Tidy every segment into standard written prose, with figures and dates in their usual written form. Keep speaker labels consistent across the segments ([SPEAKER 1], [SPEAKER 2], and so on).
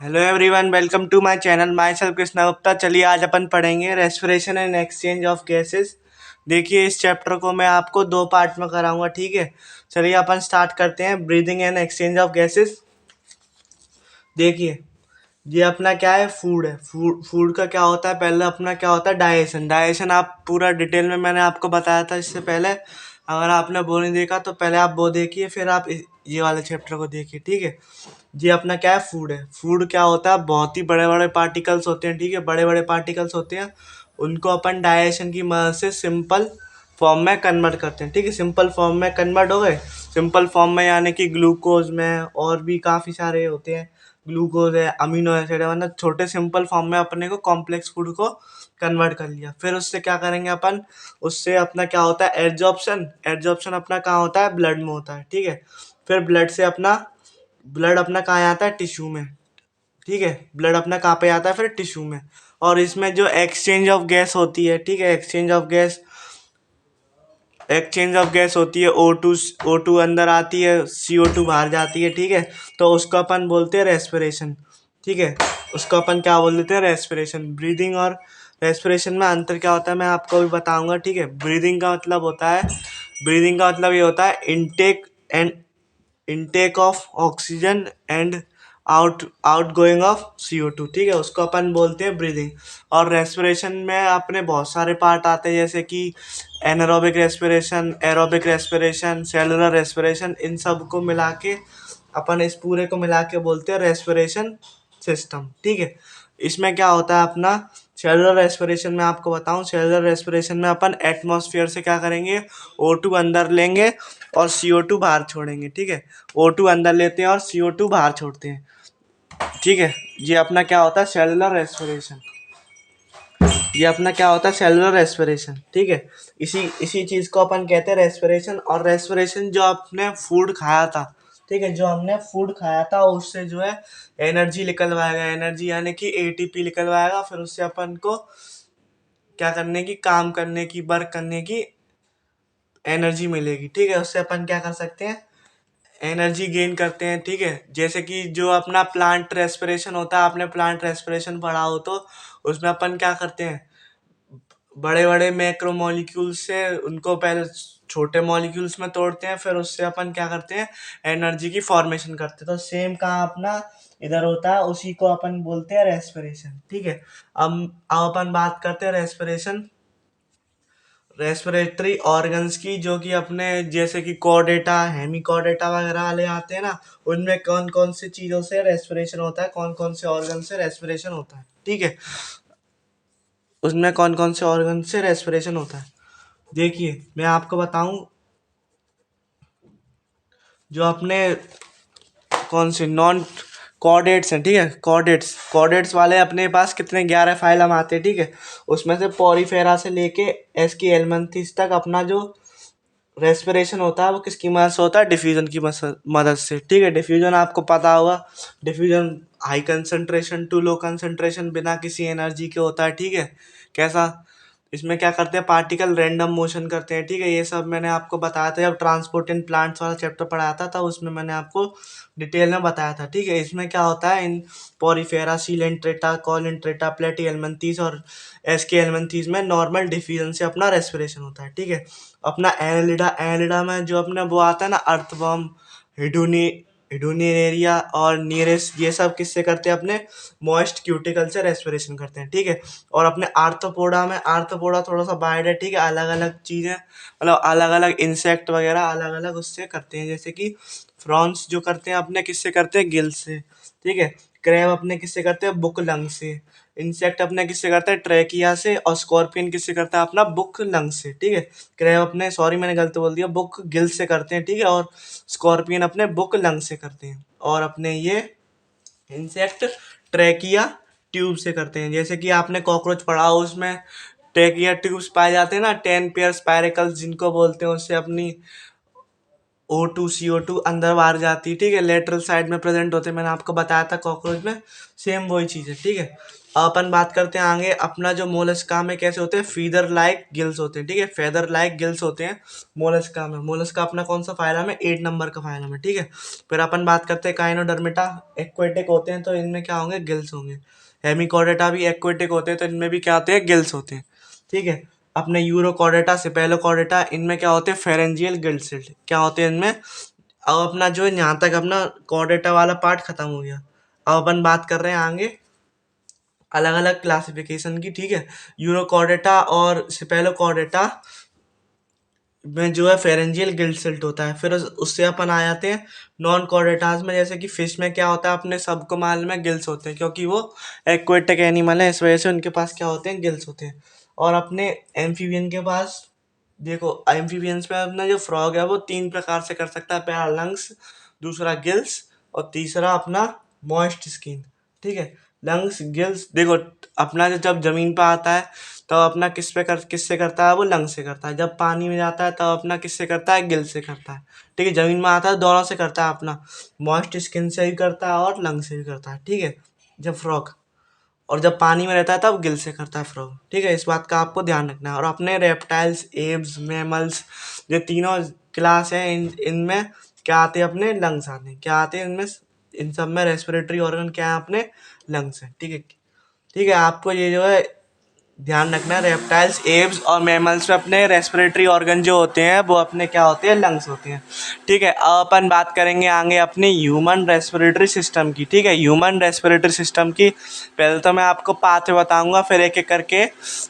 [SPEAKER 1] Hello everyone, welcome to my channel. Myself Krishna Gupta. चलिए आज अपन पढ़ेंगे respiration and exchange of gases. देखिए, इस चैप्टर को मैं आपको दो पार्ट में कराऊंगा, ठीक है। चलिए अपन स्टार्ट करते हैं। Breathing and exchange of gases. देखिए, ये अपना क्या है, फूड है। फूड का क्या होता है, पहले अपना क्या होता है, डाइजेशन। डाइजेशन आप पूरा डिटेल में मैंने आपको बताया था इससे पहले। अगर आपने वो नहीं देखा तो पहले आप वो देखिए, फिर आप ये वाले चैप्टर को देखिए, ठीक है। ये अपना क्या है, फूड है। फूड क्या होता है, बहुत ही बड़े बड़े पार्टिकल्स होते हैं, ठीक है। बड़े बड़े पार्टिकल्स होते हैं, उनको अपन डाइजेशन की मदद से सिंपल फॉर्म में कन्वर्ट करते हैं, ठीक है। सिंपल फॉर्म में कन्वर्ट हो गए। सिंपल फॉर्म में यानी कि ग्लूकोज में और भी काफ़ी सारे होते हैं। ग्लूकोज है, अमीनो एसिड है, मतलब छोटे सिंपल फॉर्म में अपने को कॉम्प्लेक्स फूड को कन्वर्ट कर लिया। फिर उससे क्या करेंगे अपन, उससे अपना क्या होता है, एब्जॉर्प्शन। एब्जॉर्प्शन अपना कहाँ होता है, ब्लड में होता है, ठीक है। फिर ब्लड अपना कहाँ आता है, टिश्यू में, ठीक है। ब्लड अपना कहाँ पे आता है, फिर टिश्यू में। और इसमें जो एक्सचेंज ऑफ गैस होती है, ठीक है, एक्सचेंज ऑफ गैस होती है। O2 अंदर आती है, CO2 बाहर जाती है, ठीक है। तो उसको अपन बोलते हैं रेस्पिरेशन, ठीक है। उसको अपन क्या बोल देते हैं, रेस्पिरेशन। ब्रीदिंग और रेस्पिरेशन में अंतर क्या होता है मैं आपको भी बताऊंगा, ठीक है। ब्रीदिंग का मतलब ये होता है intake of oxygen and out going of CO2, ठीक है। उसको अपन बोलते हैं ब्रीदिंग। और रेस्पिरेशन में अपने बहुत सारे पार्ट आते हैं, जैसे कि anaerobic respiration, aerobic respiration, cellular respiration. इन सब को मिला के अपन इस पूरे को मिला के बोलते हैं रेस्पिरेशन सिस्टम, ठीक है। इसमें क्या होता है अपना, सेलुलर रेस्पिरेशन में आपको बताऊं, सेलुलर रेस्पिरेशन में अपन एटमॉस्फेयर से क्या करेंगे, O2 अंदर लेंगे और CO2 बाहर छोड़ेंगे, ठीक है। O2 अंदर लेते हैं और CO2 बाहर छोड़ते हैं, ठीक है। ये अपना क्या होता है, सेलुलर रेस्पिरेशन। ये अपना क्या होता है, सेलुलर रेस्पिरेशन, ठीक है। इसी इसी चीज को अपन कहते हैं रेस्पिरेशन। और रेस्पिरेशन जो आपने फूड खाया था, ठीक है, जो हमने फूड खाया था उससे जो है एनर्जी निकलवाएगा। एनर्जी यानी कि ATP निकलवाएगा। फिर उससे अपन को क्या करने की, काम करने की, वर्क करने की एनर्जी मिलेगी, ठीक है। उससे अपन क्या कर सकते हैं, एनर्जी गेन करते हैं, ठीक है। जैसे कि जो अपना प्लांट रेस्पिरेशन होता है, आपने प्लांट रेस्पिरेशन पढ़ा हो तो उसमें अपन क्या करते हैं, बड़े बड़े मैक्रो मॉलिक्यूल्स से उनको पहले छोटे मॉलिक्यूल्स में तोड़ते हैं, फिर उससे अपन क्या करते हैं, एनर्जी की फॉर्मेशन करते हैं। तो सेम काम अपना इधर होता है, उसी को अपन बोलते हैं रेस्पिरेशन, ठीक है। अब अपन बात करते हैं रेस्पिरेटरी ऑर्गन्स की, जो कि अपने जैसे कि कॉर्डेटा, हेमिकॉर्डेटा वगैरह वाले आते हैं ना, उनमें कौन कौन सी चीज़ों से रेस्पिरेशन होता है, कौन कौन से ऑर्गन से रेस्पिरेशन होता है, ठीक है। उसमें कौन कौन से ऑर्गन से रेस्पिरेशन होता है, देखिए मैं आपको बताऊं। जो अपने कौन से नॉन कॉर्डेट्स हैं, ठीक है, कॉर्डेट्स वाले अपने पास कितने 11 फाइलम आते हैं, ठीक है। उसमें से पॉरीफेरा से लेके एस्की एलमंथिस तक अपना जो रेस्पिरेशन होता है वो किसकी मदद से होता है, डिफ्यूजन की मदद से, ठीक है। डिफ्यूजन आपको पता होगा, diffusion high concentration to low concentration बिना किसी एनर्जी के होता है, ठीक है। कैसा, इसमें क्या करते हैं, पार्टिकल रैंडम मोशन करते हैं, ठीक है। ये सब मैंने आपको बताया था जब ट्रांसपोर्ट इन प्लांट्स वाला चैप्टर पढ़ाया था, तब उसमें मैंने आपको डिटेल में बताया था, ठीक है। इसमें क्या होता है, इन पॉरीफेरा, सीलेंट्रेटा, कॉलेंट्रेटा, प्लेटी एलमंथीस और एसके एलमंथीस में नॉर्मल डिफ्यूजन से अपना रेस्पिरेशन होता है, ठीक है। अपना एनिलिडा में जो अपना वो आता है ना, अर्थवर्म, हिडूनी हिडूनिएरिया और नीरेस, ये सब किससे करते हैं, अपने मॉइस्ट क्यूटिकल से रेस्पिरेशन करते हैं, ठीक है। और अपने आर्थ्रोपोडा थोड़ा सा वाइड है, ठीक है। अलग अलग चीज़ें, मतलब अलग अलग इंसेक्ट वगैरह अलग अलग उससे करते हैं, जैसे कि फ्रॉन्स जो करते हैं अपने किससे करते हैं, गिल से, ठीक है। क्रैब अपने किससे करते हैं, बुक लंग से। इंसेक्ट अपने किससे करता है, ट्रैकिया से। और स्कॉर्पियन किससे करता है, अपना बुक लंग से, ठीक है। क्रैब अपने, सॉरी मैंने गलत बोल दिया, बुक गिल से करते हैं, ठीक है। और स्कॉर्पियन अपने बुक लंग से करते हैं। और अपने ये इंसेक्ट ट्रैकिया ट्यूब से करते हैं। जैसे कि आपने कॉकरोच पढ़ा हो, उसमें ट्रैकिया ट्यूब्स पाए जाते हैं ना, 10 पेयर स्पाइरेकल्स जिनको बोलते हैं, उससे अपनी O2 CO2 अंदर बाहर जाती है, ठीक है, लेटरल साइड में प्रेजेंट होते हैं, मैंने आपको बताया था कॉकरोच में, सेम वही चीज़ है, ठीक है। अब अपन बात करते हैं आगे, अपना जो मोलस्का में कैसे होते हैं, फीदर लाइक गिल्स होते हैं, ठीक है, फेदर लाइक गिल्स होते हैं मोलस्का में। मोलस्का अपना कौन सा फाइलम है, 8 नंबर का फाइलम है, ठीक है। फिर अपन बात करते हैं काइनोडर्मेटा, एक्वेटिक होते हैं तो इनमें क्या होंगे, गिल्स होंगे। हेमिकॉर्डेटा भी एक्वेटिक होते हैं तो इनमें भी क्या होते हैं, गिल्स होते हैं, ठीक है। अपने यूरोकॉर्डेटा, सेपेलोकॉर्डेटा, इनमें क्या होते हैं, फेरेंजियल गिल्स क्या होते हैं इनमें। अब अपना जो है यहाँ तक अपना कॉर्डेटा वाला पार्ट खत्म हो गया। अब अपन बात कर रहे हैं आगे अलग अलग क्लासिफिकेशन की, ठीक है। यूरोकॉर्डेटा और सेपेलोकॉर्डेटा में जो है फेरेंजियल गिल्ड सिल्ट होता है। फिर उससे अपन आ जाते हैं नॉन कॉर्डेटास में, जैसे कि फिश में क्या होता है, अपने सबको मालूम है गिल्स होते हैं, क्योंकि वो एक्वेटिक एनिमल है, इस वजह से उनके पास क्या होते हैं, गिल्स होते हैं। और अपने एम्फीबियन के पास देखो, एम्फीबियंस में अपना जो फ्रॉग है वो 3 प्रकार से कर सकता है, पहला लंग्स, दूसरा गिल्स, और तीसरा अपना मॉइस्ट स्किन, ठीक है। लंग्स गिल्स देखो, अपना जो जब जमीन पर आता है तब अपना किससे करता है, वो लंग से करता है। जब पानी में जाता है तब अपना किससे करता है, गिल से करता है, ठीक है। जमीन में आता है दोनों से करता है, अपना मॉइस्ट स्किन से भी करता है और लंग से भी करता है, ठीक है, जब फ्रॉग। और जब पानी में रहता है तब गिल से करता है फ्रॉग, ठीक है। इस बात का आपको ध्यान रखना है। और अपने रेप्टाइल्स, एब्स, मैमल्स, ये तीनों क्लास हैं, इनमें क्या आते हैं, अपने लंग्स आते हैं, क्या आते हैं इनमें, इन सब में रेस्पिरेटरी ऑर्गन क्या है, अपने लंग्स हैं, ठीक है, ठीक है। आपको ये जो है ध्यान रखना है, रेप्टाइल्स, एब्स और मैमल्स में अपने रेस्पिरेटरी ऑर्गन जो होते हैं वो अपने क्या होते हैं, लंग्स होते हैं, ठीक है। अब अपन बात करेंगे आगे अपने ह्यूमन रेस्पिरेटरी सिस्टम की, ठीक है। ह्यूमन रेस्पिरेटरी सिस्टम की पहले तो मैं आपको पाथवे बताऊंगा, फिर एक एक करके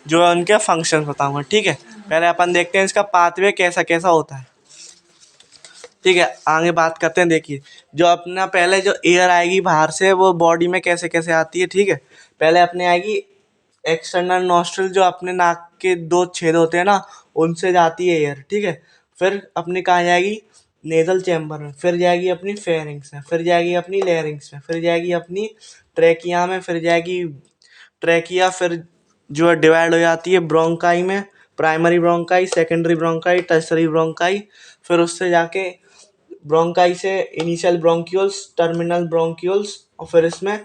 [SPEAKER 1] जो है उनके फंक्शन बताऊंगा, ठीक है। पहले अपन देखते हैं इसका पाथवे कैसा कैसा होता है, ठीक है। आगे बात करते हैं, देखिए जो अपना पहले जो एयर आएगी बाहर से वो बॉडी में कैसे कैसे आती है, ठीक है। पहले अपने आएगी एक्सटर्नल नॉस्ट्रल, जो अपने नाक के 2 छेद होते हैं ना, उनसे जाती है एयर, ठीक है। फिर अपनी कहाँ जाएगी, नेजल चैम्बर में, फिर जाएगी अपनी फेरिंग्स में, फिर जाएगी अपनी लेरिंग्स में, फिर जाएगी अपनी ट्रैकिया में, फिर जाएगी ट्रैकिया, फिर जो है डिवाइड हो जाती है ब्रोंकाई में, primary bronchi, secondary bronchi, tertiary bronchi, फिर उससे जाके ब्रोंकाई से इनिशियल ब्रोंक्यूल्स, टर्मिनल ब्रोंक्यूल्स, और फिर इसमें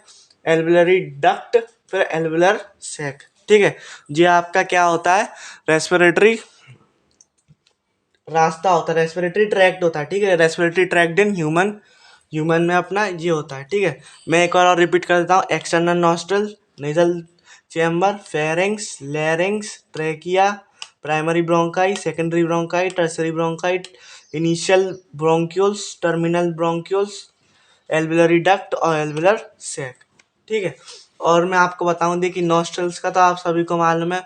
[SPEAKER 1] एल्विलरी डक्ट, फिर एल्विलर सैक, ठीक है। ये आपका क्या होता है, रेस्पिरेटरी रास्ता होता है, रेस्पिरेटरी ट्रैक्ट होता है, ठीक है। Respiratory tract in human, human में अपना ये होता है, ठीक है। मैं एक और रिपीट कर देता हूँ, external nostril, nasal chamber, pharynx, larynx, trachea, primary bronchi, secondary bronchi, tertiary bronchi, initial bronchioles, terminal bronchioles, alveolar duct और एल्विलर सैक, ठीक है। और मैं आपको बताऊं, देखिए नॉस्ट्रल्स का तो आप सभी को मालूम है,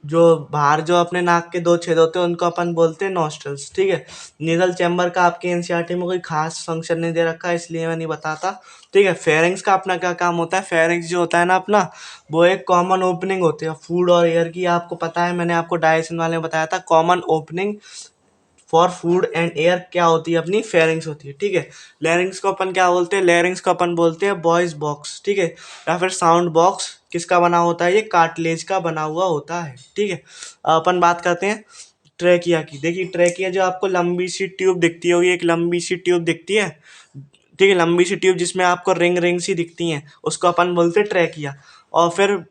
[SPEAKER 1] जो बाहर जो अपने नाक के 2 छेद होते हैं उनको अपन बोलते हैं नॉस्ट्रल्स, ठीक है। नेजल चैम्बर का आपके एनसीईआरटी में कोई खास फंक्शन नहीं दे रखा है, इसलिए मैं नहीं बताता, ठीक है। फेरिंग्स का अपना क्या काम होता है, फेरिंग्स जो होता है ना अपना, वो एक कॉमन ओपनिंग होती है फूड और एयर की, आपको पता है, मैंने आपको डायजेशन वाले में बताया था, common opening for food and air क्या होती है, अपनी फेरिंग्स होती है, ठीक है। लेरिंग्स को अपन क्या बोलते हैं, लेरिंग्स को अपन बोलते हैं बॉयज बॉक्स, ठीक है, या फिर साउंड बॉक्स। किसका बना होता है, ये कार्टिलेज का बना हुआ होता है, ठीक है। अपन बात करते हैं ट्रेकिया की। देखिए ट्रेकिया जो आपको लंबी सी ट्यूब दिखती होगी, एक लंबी सी ट्यूब दिखती है, ठीक है, लंबी सी ट्यूब जिसमें आपको रिंग रिंग सी दिखती हैं, उसको अपन बोलते हैं ट्रेकिया। और फिर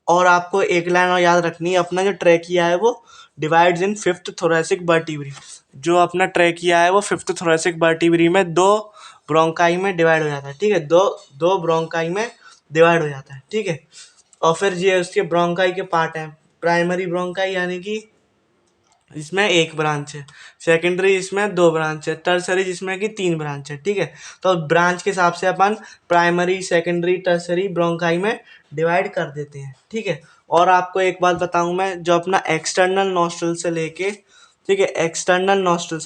[SPEAKER 1] और आपको एक लाइन और याद रखनी है, अपना जो ट्रेकिया है वो डिवाइड्स इन 5th थोरेसिक वर्टिब्री। जो अपना ट्रेकिया है वो 5th थोरेसिक वर्टिब्री में 2 ब्रोंकाई में डिवाइड हो जाता है, ठीक है, दो दो ब्रोंकाई में डिवाइड हो जाता है, ठीक है। और फिर ये उसके ब्रोंकाई के पार्ट हैं, प्राइमरी ब्रोंकाई यानी कि इसमें 1 ब्रांच है, सेकेंडरी इसमें 2 ब्रांच है, टर्सरी जिसमें कि 3 ब्रांच है, ठीक है। तो ब्रांच के हिसाब से अपन प्राइमरी, सेकेंडरी, टर्सरी ब्रोंकाई में डिवाइड कर देते हैं, ठीक है। और आपको एक बात बताऊं मैं, जो अपना एक्सटर्नल नॉस्ट्रल से लेके, ठीक है, एक्सटर्नल नॉस्ट्रल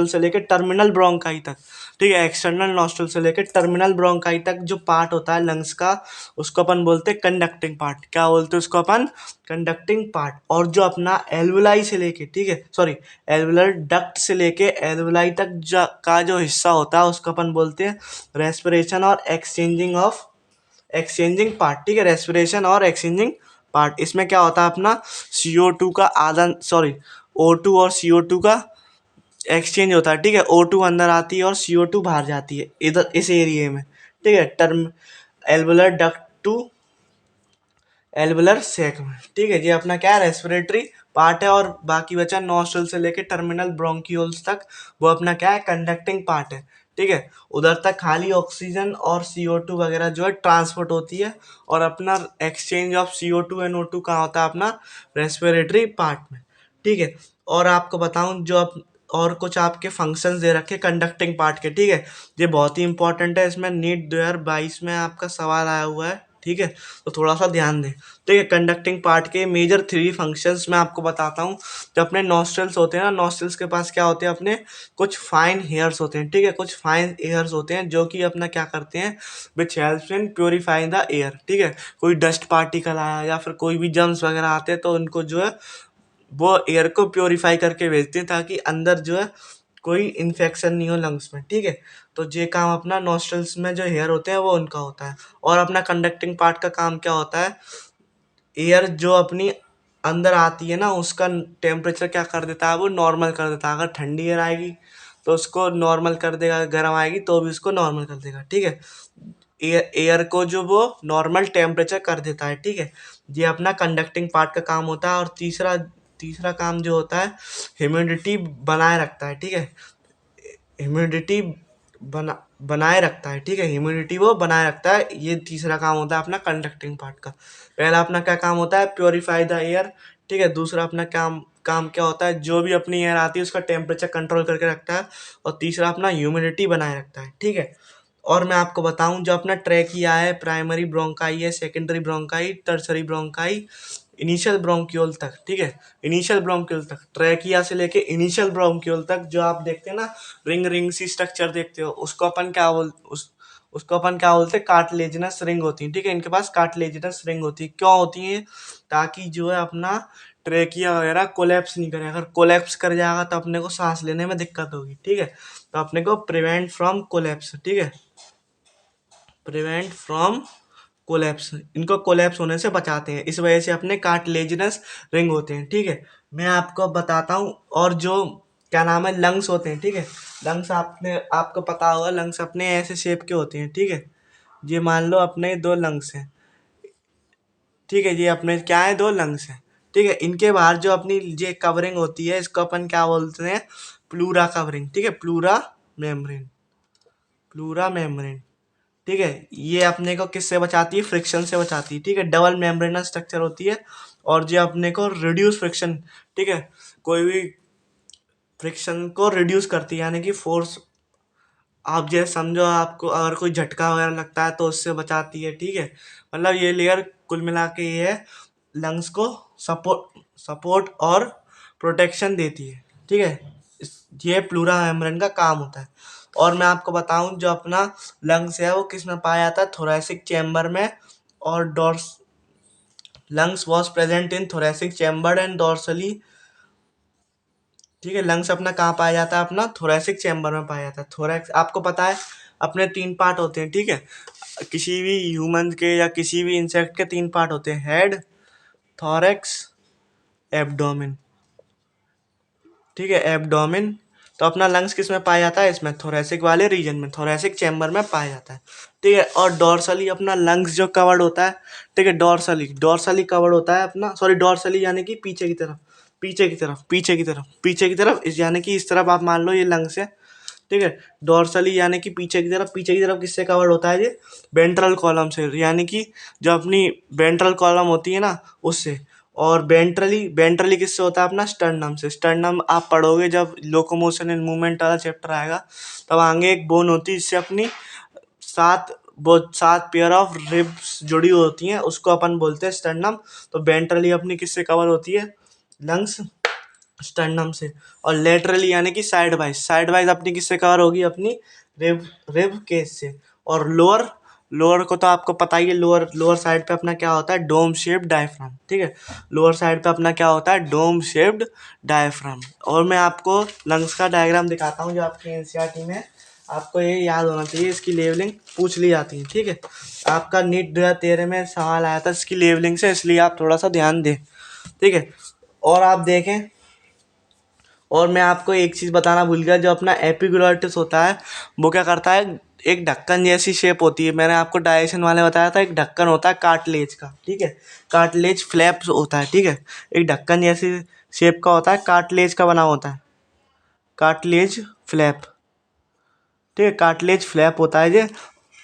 [SPEAKER 1] से लेके टर्मिनल ब्रोंकाई तक, ठीक है, एक्सटर्नल नॉस्ट्रल से लेके टर्मिनल ब्रोंकाई तक जो पार्ट होता है लंग्स का, उसको अपन बोलते हैं कंडक्टिंग पार्ट। क्या बोलते हैं उसको अपन, कंडक्टिंग पार्ट। और जो अपना एल्वुलाई से लेके, ठीक है, सॉरी, एल्वुलर डक्ट से लेके एल्वुलाई तक का जो हिस्सा होता है उसको अपन बोलते हैं रेस्पिरेशन और एक्सचेंजिंग पार्ट, ठीक है, रेस्पिरेशन और एक्सचेंजिंग पार्ट। इसमें क्या होता है, अपना CO2 का आदान, सॉरी, O2 और CO2 का एक्सचेंज होता है, ठीक है। O2 अंदर आती है और CO2 बाहर जाती है इधर इस एरिया में, ठीक है। Term alveolar duct to alveolar sac में, ठीक है। ये अपना क्या है, रेस्पिरेटरी पार्ट है। और बाकी बचा नॉस्ट्रल से लेके टर्मिनल ब्रोंक्यूल्स तक, वो अपना क्या है, कंडक्टिंग पार्ट है, ठीक है। उधर तक खाली ऑक्सीजन और CO2 वगैरह जो है ट्रांसपोर्ट होती है। और अपना exchange of CO2 and O2 कहाँ होता है, अपना रेस्पिरेटरी पार्ट में, ठीक है। और आपको बताऊं जो और कुछ आपके फंक्शंस दे रखे कंडक्टिंग पार्ट के, ठीक है। ये बहुत ही इंपॉर्टेंट है, इसमें नीट 2022 में आपका सवाल आया हुआ है, ठीक है। तो थोड़ा सा ध्यान दें, ठीक है। कंडक्टिंग पार्ट के मेजर 3 फंक्शंस मैं आपको बताता हूँ। जो अपने नॉस्ट्रल्स होते हैं ना, नॉस्ट्रल्स के पास क्या होते हैं, अपने कुछ फाइन हेयर्स होते हैं, ठीक है। कुछ फाइन एयर्स होते हैं जो कि अपना क्या करते हैं, which helps in purifying the air, ठीक है। कोई डस्ट पार्टिकल आया या फिर कोई भी जर्म्स वगैरह आते हैं तो उनको जो है वो एयर को प्योरीफाई करके भेजते हैं, ताकि अंदर जो है कोई इन्फेक्शन नहीं हो लंग्स में, ठीक है। तो ये काम अपना नॉस्ट्रल्स में जो हेयर होते हैं वो उनका होता है। और अपना कंडक्टिंग पार्ट का काम क्या होता है, एयर जो अपनी अंदर आती है ना, उसका टेम्परेचर क्या कर देता है, वो नॉर्मल कर देता है। अगर ठंडी एयर आएगी तो उसको नॉर्मल कर देगा, गर्म आएगी तो भी उसको नॉर्मल कर देगा, ठीक है। एयर को जो वो नॉर्मल टेम्परेचर कर देता है, ठीक है। ये अपना कंडक्टिंग पार्ट का काम होता है। और तीसरा तीसरा काम जो होता है, ह्यूमिडिटी बनाए रखता है, ठीक है। ह्यूमिडिटी बनाए रखता है, ठीक है। ह्यूमिडिटी वो बनाए रखता है, ये तीसरा काम होता है अपना कंडक्टिंग पार्ट का। पहला अपना क्या काम होता है, प्योरीफाई द एयर, ठीक है। दूसरा अपना काम काम क्या होता है, जो भी अपनी एयर आती है उसका टेम्परेचर कंट्रोल करके रखता है। और तीसरा अपना ह्यूमिडिटी बनाए रखता है, ठीक है। और मैं आपको बताऊं, जो अपना ट्रैकिया है, प्राइमरी ब्रोंकाई है, secondary bronchi, tertiary bronchi, initial bronchiole तक, ठीक है। इनिशियल ब्रोंक्यूल तक, ट्रैकिया से लेके इनिशियल ब्रोंक्यूल तक जो आप देखते हैं ना, रिंग रिंग सी स्ट्रक्चर देखते हो, उसको अपन क्या बोलते हैं, कार्टिलेजिनस रिंग होती है, ठीक है। इनके पास कार्टिलेजिनस रिंग होती है, क्यों होती है, ताकि जो है अपना ट्रैकिया वगैरह कोलैप्स नहीं करे। अगर कोलैप्स कर जाएगा तो अपने को सांस लेने में दिक्कत होगी, ठीक है। तो अपने को प्रिवेंट फ्रॉम कोलैप्स, ठीक है, प्रिवेंट फ्रॉम कोलैप्स, इनको कोलैप्स होने से बचाते हैं। इस वजह से अपने कार्टिलेजिनस रिंग होते हैं, ठीक है। मैं आपको बताता हूँ। और जो क्या नाम है, लंग्स होते हैं, ठीक है। लंग्स आपको पता होगा, लंग्स अपने ऐसे शेप के होते हैं, ठीक है। ये मान लो अपने 2 लंग्स हैं, ठीक है। ये अपने क्या है, 2 लंग्स हैं, ठीक है। इनके बाहर जो अपनी ये कवरिंग होती है, इसको अपन क्या बोलते हैं, प्लूरा कवरिंग, ठीक है। मेम्ब्रेन प्लूरा मेम्ब्रेन ठीक है। ये अपने को किससे बचाती है, फ्रिक्शन से बचाती है, ठीक है। डबल मेम्ब्रेनस स्ट्रक्चर होती है। और ये अपने को रिड्यूस फ्रिक्शन, ठीक है, कोई भी फ्रिक्शन को रिड्यूस करती है, यानी कि फोर्स, आप जैसे समझो, आपको अगर कोई झटका वगैरह लगता है तो उससे बचाती है, ठीक है। मतलब ये लेयर कुल मिला के ये है, लंग्स को सपोर्ट और प्रोटेक्शन देती है, ठीक है। ये प्लूरा मेम्ब्रेन का काम होता है। और मैं आपको बताऊं, जो अपना लंग्स है वो किस में पाया जाता है, थोरैसिक चैम्बर में। और those lungs was present in thoracic chamber and dorsally, ठीक है। लंग्स अपना कहाँ पाया जाता है, अपना थोरैसिक चैम्बर में पाया जाता है। थोरैक्स आपको पता है अपने 3 पार्ट होते हैं, ठीक है। किसी भी ह्यूमन के या किसी भी इंसेक्ट के 3 पार्ट होते हैं, हेड, थॉरैक्स, एब्डोमेन, ठीक है, एब्डोमेन। तो अपना लंग्स किस में पाया जाता है, इसमें थोरैसिक वाले रीजन में, थोरैसिक चैम्बर में पाया जाता है, ठीक है। और डॉर्सली अपना लंग्स जो कवर्ड होता है, ठीक है, डॉर्सली कवर्ड होता है अपना, सॉरी, डॉर्सली यानी कि पीछे की तरफ, पीछे की तरफ इस, यानी कि इस तरफ आप मान लो ये लंग्स है, ठीक है। डॉर्सली यानी कि पीछे की तरफ किससे कवर्ड होता है, ये वेंट्रल कॉलम से, यानी कि जो अपनी वेंट्रल कॉलम होती है ना, उससे। और वेंट्रली किससे होता है, अपना स्टर्नम से। स्टर्नम आप पढ़ोगे जब लोकोमोशन एंड मूवमेंट वाला चैप्टर आएगा, तब आगे एक बोन होती है, इससे अपनी 7 पेयर ऑफ रिब्स जुड़ी होती हैं, उसको अपन बोलते हैं स्टर्नम। तो वेंट्रली अपनी किससे कवर होती है, लंग्स, स्टर्नम से। और लेटरली यानी कि साइड वाइज अपनी किससे कवर होगी, अपनी रिब केस से। और लोअर लोअर को तो आपको पता ही है, लोअर साइड पे अपना क्या होता है, डोम शेप्ड डायफ्राम, ठीक है। लोअर साइड पे अपना क्या होता है, डोम शेप्ड डायफ्राम। और मैं आपको लंग्स का डायग्राम दिखाता हूँ, जो आपके एनसीईआरटी में आपको ये याद होना चाहिए, इसकी लेवलिंग पूछ ली जाती है, ठीक है। आपका नीट 2013 में सवाल आया था इसकी लेवलिंग से, इसलिए आप थोड़ा सा ध्यान दें, ठीक है। और आप देखें, और मैं आपको एक चीज़ बताना भूल गया, जो अपना एपिग्लोटिस होता है वो क्या करता है, एक ढक्कन जैसी शेप होती है। मैंने आपको डायजेशन वाले बताया था, एक ढक्कन होता है कार्टिलेज का, ठीक है, कार्टिलेज फ्लैप्स होता है, ठीक है, एक ढक्कन जैसी शेप का होता है, कार्टिलेज का बना होता है, कार्टिलेज फ्लैप, ठीक है, कार्टिलेज फ्लैप होता है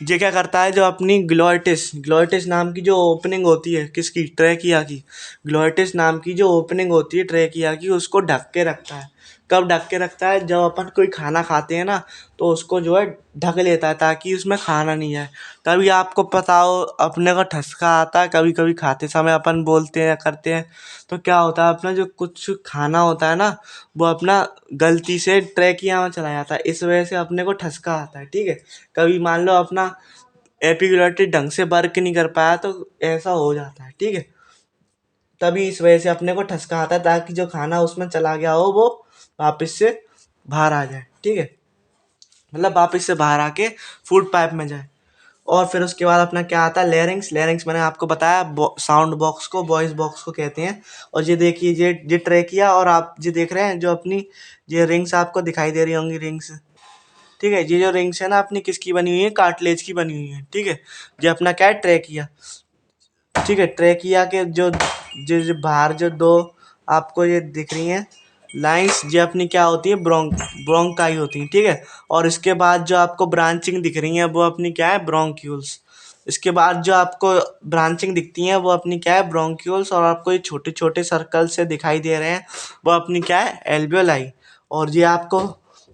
[SPEAKER 1] ये क्या करता है, जो अपनी ग्लोटिस ग्लोटिस नाम की जो ओपनिंग होती है किसकी, ट्रेकिया की, ग्लोटिस नाम की जो ओपनिंग होती है ट्रेकिया की, उसको ढक के रखता है। कब ढक के रखता है, जब अपन कोई खाना खाते हैं ना, तो उसको जो है ढक लेता है ताकि उसमें खाना नहीं जाए। कभी आपको पता हो अपने को ठसका आता है, कभी कभी खाते समय अपन बोलते हैं या करते हैं, तो क्या होता है, अपना जो कुछ खाना होता है ना, वो अपना गलती से ट्रेकिया में चला जाता है, इस वजह से अपने को ठसका आता है, ठीक है। कभी मान लो अपना एपिग्लोटिस ढंग से वर्क नहीं कर पाया तो ऐसा हो जाता है, ठीक है। तभी इस वजह से अपने को ठसका आता है, ताकि जो खाना उसमें चला गया हो वो वापस से बाहर आ जाए, ठीक है, मतलब वापस से बाहर आके फूड पाइप में जाए। और फिर उसके बाद अपना क्या आता है, लेरिंग्स। लेरिंग्स मैंने आपको बताया साउंड बॉक्स को, वॉइस बॉक्स को कहते हैं। और ये देखिए, ये ट्रेकिया, और आप ये देख रहे हैं जो अपनी ये रिंग्स आपको दिखाई दे रही होंगी, रिंग्स, ठीक है, ये जो रिंग्स है ना अपनी किसकी बनी हुई है, कार्टिलेज की बनी हुई है, ठीक है। ये अपना क्या है, ट्रेकिया, ठीक है। ट्रेकिया के जो बाहर जो दो आपको ये दिख रही हैं लाइंस, ये अपनी क्या होती है, ब्रोंकाई होती हैं, ठीक है। और इसके बाद जो आपको ब्रांचिंग दिख रही है वो अपनी क्या है, ब्रोंक्यूल्स। इसके बाद जो आपको ब्रांचिंग दिखती हैं वो अपनी क्या है, ब्रोंक्यूल्स। और आपको ये छोटे छोटे सर्कल से दिखाई दे रहे हैं वो अपनी क्या है, एल्वियोलाई। और ये आपको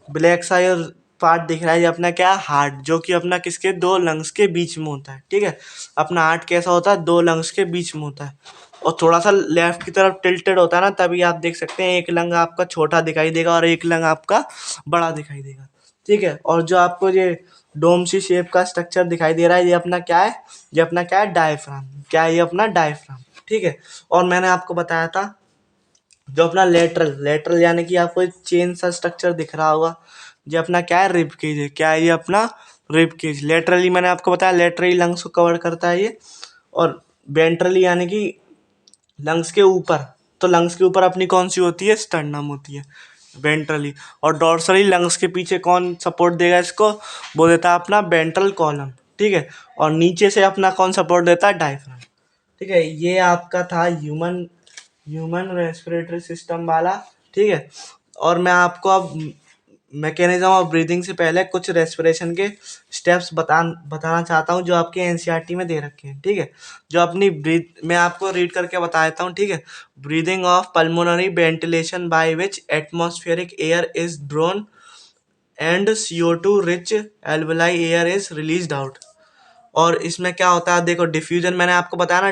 [SPEAKER 1] ब्लैक सा ये पार्ट दिख रहा है, ये अपना क्या है, हार्ट, जो कि अपना किसके, दो लंग्स के बीच में होता है, ठीक है। अपना हार्ट कैसा होता है, दो लंग्स के बीच में होता है, और थोड़ा सा लेफ्ट की तरफ टिल्टेड होता है ना, तभी आप देख सकते हैं एक लंग आपका छोटा दिखाई देगा और एक लंग आपका बड़ा दिखाई देगा, ठीक है। और जो आपको ये डोम सी शेप का स्ट्रक्चर दिखाई दे रहा है, ये अपना क्या है, ये अपना क्या है, डायफ्राम, क्या है ये अपना डायफ्राम, ठीक है। और मैंने आपको बताया था जो अपना लेटरल लेटरल यानी कि आपको एक चेन सा स्ट्रक्चर दिख रहा होगा, ये अपना क्या है, रिब केज है, क्या है ये अपना रिब केज। लेटरली मैंने आपको बताया, लेटरली लंग्स को कवर करता है ये, और वेंट्रली यानी कि लंग्स के ऊपर, तो लंग्स के ऊपर अपनी कौन सी होती है, स्टर्नम होती है, वेंट्रली। और डॉर्सली लंग्स के पीछे कौन सपोर्ट देगा इसको, वो देता है अपना वेंट्रल कॉलम, ठीक है। और नीचे से अपना कौन सपोर्ट देता है, डायफ्राम, ठीक है। ये आपका था ह्यूमन ह्यूमन रेस्पिरेटरी सिस्टम वाला, ठीक है। और मैं आपको अब मैकेनिज्म ऑफ ब्रीदिंग से पहले कुछ रेस्पिरेशन के स्टेप्स बताना चाहता हूँ, जो आपके एनसीईआरटी में दे रखे हैं, ठीक है। जो अपनी ब्रीथ मैं आपको रीड करके बता देता हूँ, ठीक है। Breathing of pulmonary ventilation by which atmospheric air is drone and CO2 rich alveoli air is released out. और इसमें क्या होता है, देखो डिफ्यूजन मैंने आपको बताया ना,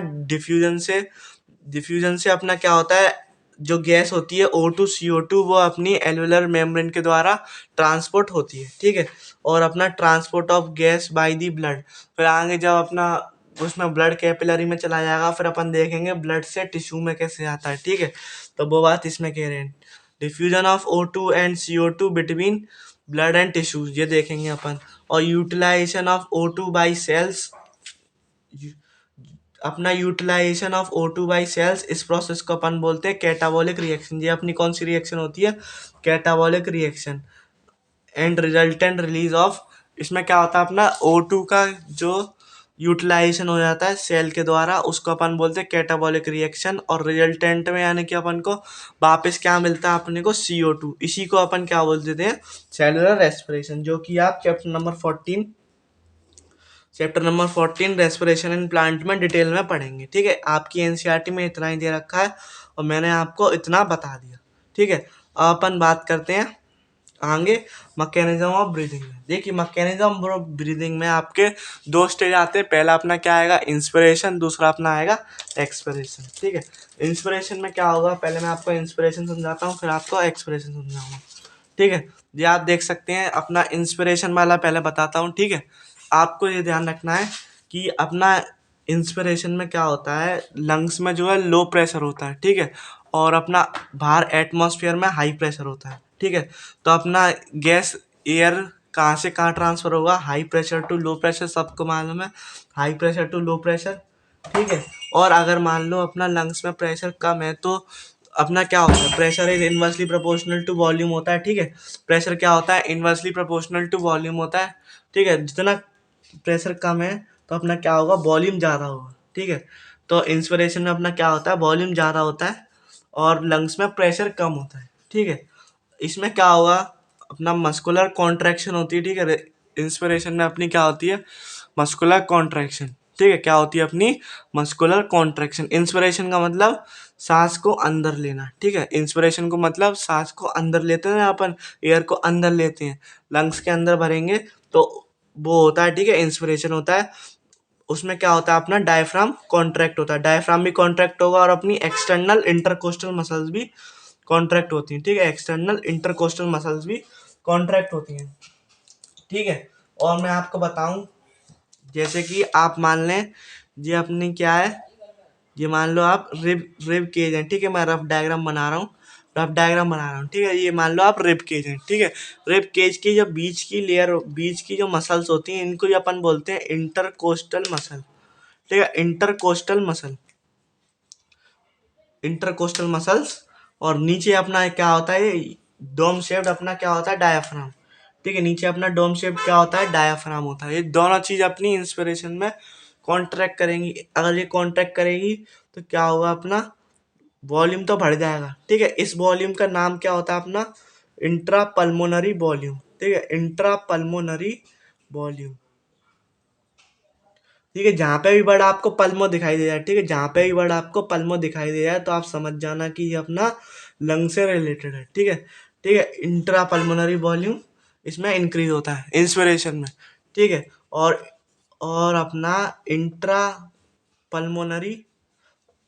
[SPEAKER 1] डिफ्यूजन से अपना क्या होता है, जो गैस होती है O2 CO2 वो अपनी एल्वेलर मेम्ब्रेन के द्वारा ट्रांसपोर्ट होती है, ठीक है। और अपना transport of gas by the blood, फिर आगे जब अपना उसमें ब्लड कैपिलरी में चला जाएगा, फिर अपन देखेंगे ब्लड से टिश्यू में कैसे आता है, ठीक है। तो वो बात इसमें कह रहे हैं, diffusion of O2 and CO2 between blood and tissues, ये देखेंगे अपन। और utilisation of O2 by cells, अपना utilisation of O2 by cells, इस प्रोसेस को अपन बोलते हैं कैटाबॉलिक रिएक्शन। ये अपनी कौन सी रिएक्शन होती है, catabolic reaction. And resultant release of, इसमें क्या होता है, अपना O2 का जो यूटिलाइजेशन हो जाता है सेल के द्वारा, उसको अपन बोलते हैं कैटाबॉलिक रिएक्शन। और रिजल्टेंट में यानी कि अपन को वापस क्या मिलता है, अपने को CO2, इसी को अपन क्या बोल देते हैं, सेलुलर रेस्पिरेशन, जो कि आप chapter number 14 respiration in plant में डिटेल में पढ़ेंगे, ठीक है। आपकी एनसीईआरटी में इतना ही दे रखा है और मैंने आपको इतना बता दिया, ठीक है। अब अपन बात करते हैं आगे मैकेनिज्म ऑफ ब्रीदिंग में। देखिए मैकेनिज्म ऑफ ब्रीदिंग में आपके दो स्टेज आते हैं, पहला अपना क्या आएगा, इंस्पिरेशन, दूसरा अपना आएगा एक्सपिरेशन, ठीक है। इंस्पिरेशन में क्या होगा, पहले मैं आपको इंस्पिरेशन समझाता हूँ, फिर आपको एक्सपिरेशन समझाऊंगा, ठीक है। ये आप देख सकते हैं, अपना इंस्पिरेशन वाला पहले बताता हूँ, ठीक है। आपको ये ध्यान रखना है कि अपना इंस्पिरेशन में क्या होता है, लंग्स में जो है लो प्रेशर होता है, ठीक है। और अपना बाहर एटमॉस्फेयर में हाई प्रेशर होता है, ठीक है। तो अपना गैस एयर कहाँ से कहाँ ट्रांसफर होगा, high pressure to low pressure, सबको मालूम है, high pressure to low pressure, ठीक है। और अगर मान लो अपना लंग्स में प्रेशर कम है तो अपना क्या होता है, pressure is inversely proportional to volume होता है, ठीक है। प्रेशर क्या होता है, इनवर्सली प्रोपोर्शनल टू वॉल्यूम होता है, ठीक है। जितना प्रेशर कम है तो अपना क्या होगा, वॉल्यूम ज़्यादा होगा, ठीक है। तो इंस्पिरेशन में अपना क्या होता है, वॉल्यूम ज़्यादा होता है और लंग्स में प्रेशर कम होता है, ठीक है। इसमें क्या होगा, अपना मस्कुलर कॉन्ट्रैक्शन होती है, ठीक है। इंस्पिरेशन में अपनी क्या होती है, मस्कुलर कॉन्ट्रैक्शन, ठीक है। क्या होती है अपनी, मस्कुलर कॉन्ट्रैक्शन। इंस्पिरेशन का मतलब सांस को अंदर लेना, ठीक है। इंस्पिरेशन को मतलब सांस को अंदर लेते हैं, अपन एयर को अंदर लेते हैं, लंग्स के अंदर भरेंगे तो वो होता है, ठीक है, इंस्पिरेशन होता है। उसमें क्या होता है, अपना डायफ्राम कॉन्ट्रैक्ट होता है, डायफ्राम भी कॉन्ट्रैक्ट होगा और अपनी एक्सटर्नल इंटरकोस्टल मसल्स भी कॉन्ट्रैक्ट होती हैं, ठीक है। एक्सटर्नल इंटरकोस्टल मसल्स भी कॉन्ट्रैक्ट होती हैं, ठीक है। और मैं आपको बताऊं, जैसे कि आप मान लें, ये अपनी क्या है, ये मान लो आप रिब रिब केज है, ठीक है। मैं रफ डायग्राम बना रहा हूँ, ठीक है। ये मान लो आप रिब केज है, ठीक है। रिब केज की जो बीच की लेयर, बीच की जो मसल्स होती हैं, इनको जो अपन बोलते हैं इंटरकोस्टल मसल, ठीक है। Intercostal muscles. और नीचे अपना क्या होता है, डोम शेप्ड अपना क्या होता है, डायाफ्राम, ठीक है। नीचे अपना डोम शेप्ड क्या होता है, डायाफ्राम होता है। ये दोनों चीज अपनी इंस्पिरेशन में कॉन्ट्रैक्ट करेंगी। अगर ये कॉन्ट्रैक्ट करेगी तो क्या होगा, अपना वॉल्यूम तो बढ़ जाएगा, ठीक है। इस वॉल्यूम का नाम क्या होता है, अपना इंट्रा पल्मोनरी वॉल्यूम, ठीक है। इंट्रा पल्मोनरी वॉल्यूम, ठीक है। जहाँ पे भी वर्ड आपको पल्मो दिखाई दे जाए, ठीक है, जहाँ पे भी वर्ड आपको पल्मो दिखाई दे जाए तो आप समझ जाना कि ये अपना लंग से रिलेटेड है, ठीक है। ठीक है, इंट्रा पल्मोनरी वॉल्यूम इसमें इंक्रीज होता है इंस्पिरेशन में, ठीक है। और अपना intra pulmonary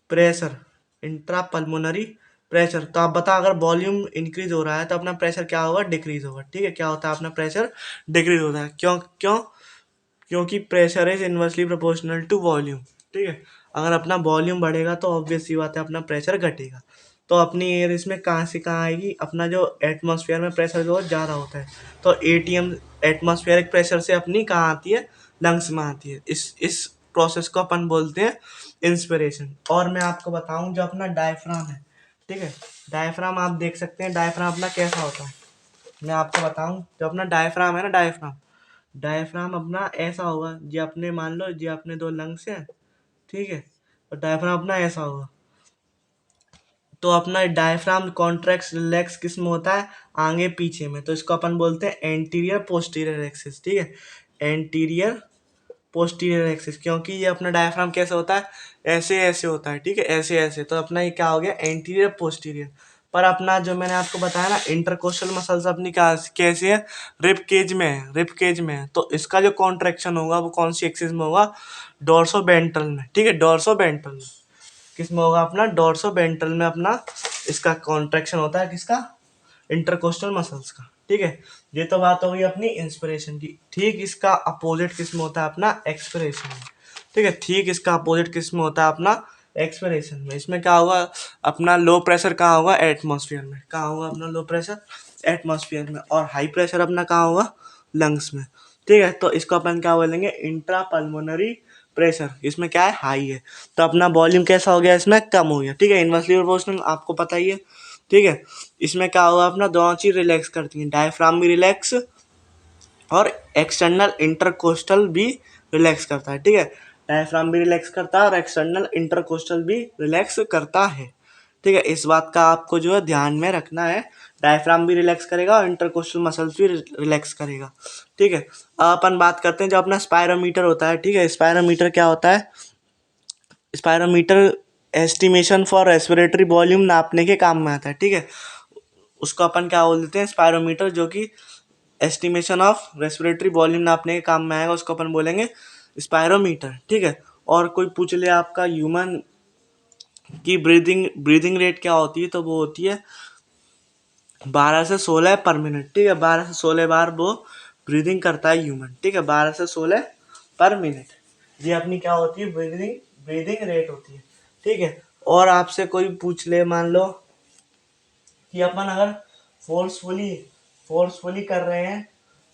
[SPEAKER 1] pressure, intra pulmonary pressure, तो आप बता, अगर वॉल्यूम इंक्रीज हो रहा है तो अपना प्रेशर क्या होगा, डिक्रीज होगा, ठीक है। क्या होता है, अपना प्रेशर डिक्रीज होता है। क्यों क्यों क्योंकि pressure is inversely proportional to volume, ठीक है। अगर अपना वॉल्यूम बढ़ेगा तो ऑब्वियस सी बात है, अपना प्रेशर घटेगा। तो अपनी एयर इसमें कहाँ से कहाँ आएगी, अपना जो एटमॉस्फेयर में प्रेशर जो ज़्यादा होता है, तो एटीएम एटमॉस्फेरिक प्रेशर से अपनी कहाँ आती है, लंग्स में आती है। इस प्रोसेस को अपन बोलते हैं इंस्पिरेशन। और मैं आपको बताऊं, जो अपना डायफ्राम है, ठीक है, डायफ्राम आप देख सकते हैं, डायफ्राम अपना कैसा होता है। मैं आपको बताऊं, जो अपना डायफ्राम है ना, डायफ्राम डायफ्राम अपना ऐसा होगा, ये अपने मान लो, ये अपने दो लंग्स हैं, ठीक है, और डायफ्राम अपना ऐसा होगा। तो अपना डायफ्राम कॉन्ट्रैक्ट रिलैक्स किस में होता है, आगे पीछे में, तो इसको अपन बोलते हैं एंटीरियर पोस्टीरियर एक्सिस, ठीक है। एंटीरियर पोस्टीरियर एक्सिस, क्योंकि ये अपना डायफ्राम कैसे होता है, ऐसे ऐसे होता है, ठीक है, ऐसे ऐसे, तो अपना ये क्या हो गया, एंटीरियर पोस्टीरियर। पर अपना जो मैंने आपको बताया ना, इंटरकोस्टल मसल्स अपनी कैसे है, रिब केज में है, रिब केज में है। तो इसका जो कॉन्ट्रैक्शन होगा वो कौन सी एक्सिस में होगा, डोर्सोवेंट्रल में, ठीक है, डोर्सोवेंट्रल में। किस में होगा, अपना डोर्सोवेंट्रल में अपना इसका कॉन्ट्रैक्शन होता है, किसका, इंटरकोस्टल मसल्स का, ठीक है। ये तो बात हो गई अपनी इंस्पिरेशन की। ठीक इसका अपोजिट किस में होता है, अपना एक्सपिरेशन में, ठीक है। ठीक इसका अपोजिट किस में होता है, अपना एक्सपिरेशन में। इसमें क्या होगा, अपना लो प्रेशर कहाँ होगा, एटमॉस्फेयर में। कहाँ होगा अपना लो प्रेशर, एटमॉस्फेयर में। और हाई प्रेशर अपना कहाँ होगा, लंग्स में, ठीक है। तो इसको अपन क्या बोलेंगे, इंट्रा पल्मोनरी प्रेशर। इसमें क्या है, हाई है, तो अपना वॉल्यूम कैसा हो गया, इसमें कम हो गया, ठीक है। इनवर्सली प्रोपोर्शनल आपको पता ही है, ठीक है। इसमें क्या होगा, अपना दोनों चीज रिलैक्स करती हैं, डायफ्राम भी रिलैक्स और एक्सटर्नल इंटरकोस्टल भी रिलैक्स करता है, ठीक है। डायफ्राम भी रिलैक्स करता है और एक्सटर्नल इंटरकोस्टल भी रिलैक्स करता है, ठीक है। इस बात का आपको जो है ध्यान में रखना है, डायफ्राम भी रिलैक्स करेगा और इंटरकोस्टल मसल्स भी रिलैक्स करेगा, ठीक है। अब अपन बात करते हैं, जो अपना स्पायरोमीटर होता है, ठीक है। स्पायरोमीटर क्या होता है, spirometer estimation for respiratory volume नापने के काम में आता है, ठीक है। उसको अपन क्या बोल देते हैं, स्पायरोमीटर, जो कि एस्टिमेशन ऑफ रेस्पिरेटरी वॉल्यूम नापने के काम में आएगा, उसको अपन बोलेंगे स्पायरोमीटर, ठीक है। और कोई पूछ ले आपका ह्यूमन की ब्रीदिंग रेट क्या होती है, तो वो होती है 12 से 16 पर मिनट, ठीक है। 12 से 16 बार वो ब्रीदिंग करता है ह्यूमन, ठीक है, 12 से 16 पर मिनट। ये अपनी क्या होती है, ब्रीदिंग रेट होती है, ठीक है। और आपसे कोई पूछ ले, मान लो कि अपन अगर फोर्सफुली फोर्सफुली कर रहे हैं,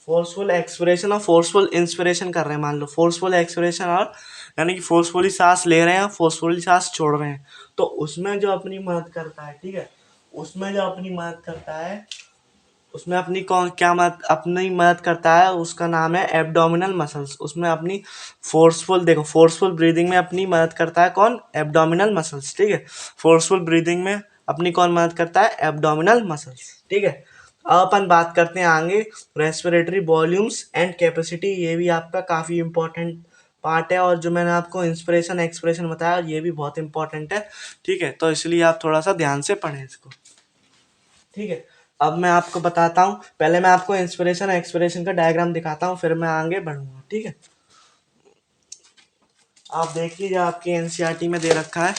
[SPEAKER 1] फोर्सफुल एक्सपिरेशन और फोर्सफुल इंस्पिरेशन कर रहे हैं, मान लो फोर्सफुल एक्सपिरेशन और यानी कि फोर्सफुली सांस ले रहे हैं, फोर्सफुली सांस छोड़ रहे हैं, तो उसमें जो अपनी मदद करता है, ठीक है, उसमें जो अपनी मदद करता है, उसमें अपनी कौन क्या मदद अपनी मदद करता है, उसका नाम है एब्डोमिनल मसल्स। उसमें अपनी फोर्सफुल, देखो फोर्सफुल ब्रीदिंग में अपनी मदद करता है कौन, एब्डोमिनल मसल्स, ठीक है। फोर्सफुल ब्रीदिंग में अपनी कौन मदद करता है, एब्डोमिनल मसल्स, ठीक है। अब अपन बात करते हैं आगे रेस्पिरेटरी वॉल्यूम्स एंड कैपेसिटी। ये भी आपका काफ़ी इंपॉर्टेंट पार्ट है, और जो मैंने आपको इंस्पिरेशन एक्सप्रेशन बताया ये भी बहुत इंपॉर्टेंट है, ठीक है। तो इसलिए आप थोड़ा सा ध्यान से पढ़ें इसको, ठीक है। अब मैं आपको बताता हूँ, पहले मैं आपको इंस्पिरेशन एक्सपिरेशन का डायग्राम दिखाता हूँ, फिर मैं आगे बढ़ूंगा, ठीक है। आप देखिए जो आपकी एनसीईआरटी में दे रखा है,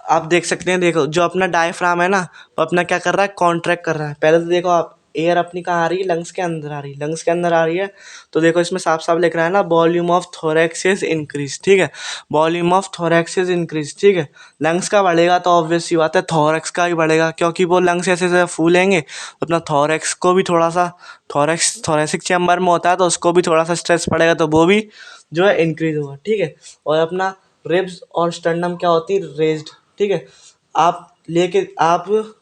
[SPEAKER 1] आप देख सकते हैं, देखो जो अपना डायफ्राम है ना, वो अपना क्या कर रहा है, कॉन्ट्रैक्ट कर रहा है। पहले तो देखो आप, एयर अपनी कहाँ आ रही है, लंग्स के अंदर आ रही है, लंग्स के अंदर आ रही है, तो देखो इसमें साफ साफ लिख रहा है ना, volume of thorax is increase, ठीक है, volume of thorax is increase, ठीक है। लंग्स का बढ़ेगा तो ऑब्वियस सी बात है थोरैक्स का भी बढ़ेगा, क्योंकि वो लंग्स ऐसे ऐसे फूलेंगे, तो अपना थोरैक्स को भी थोड़ा सा, थोरैसिक चैम्बर में होता है तो उसको भी थोड़ा सा स्ट्रेस पड़ेगा, तो वो भी जो है इंक्रीज होगा, ठीक है। और अपना रिब्स और स्टर्नम क्या होती है, रेज्ड, ठीक है। आप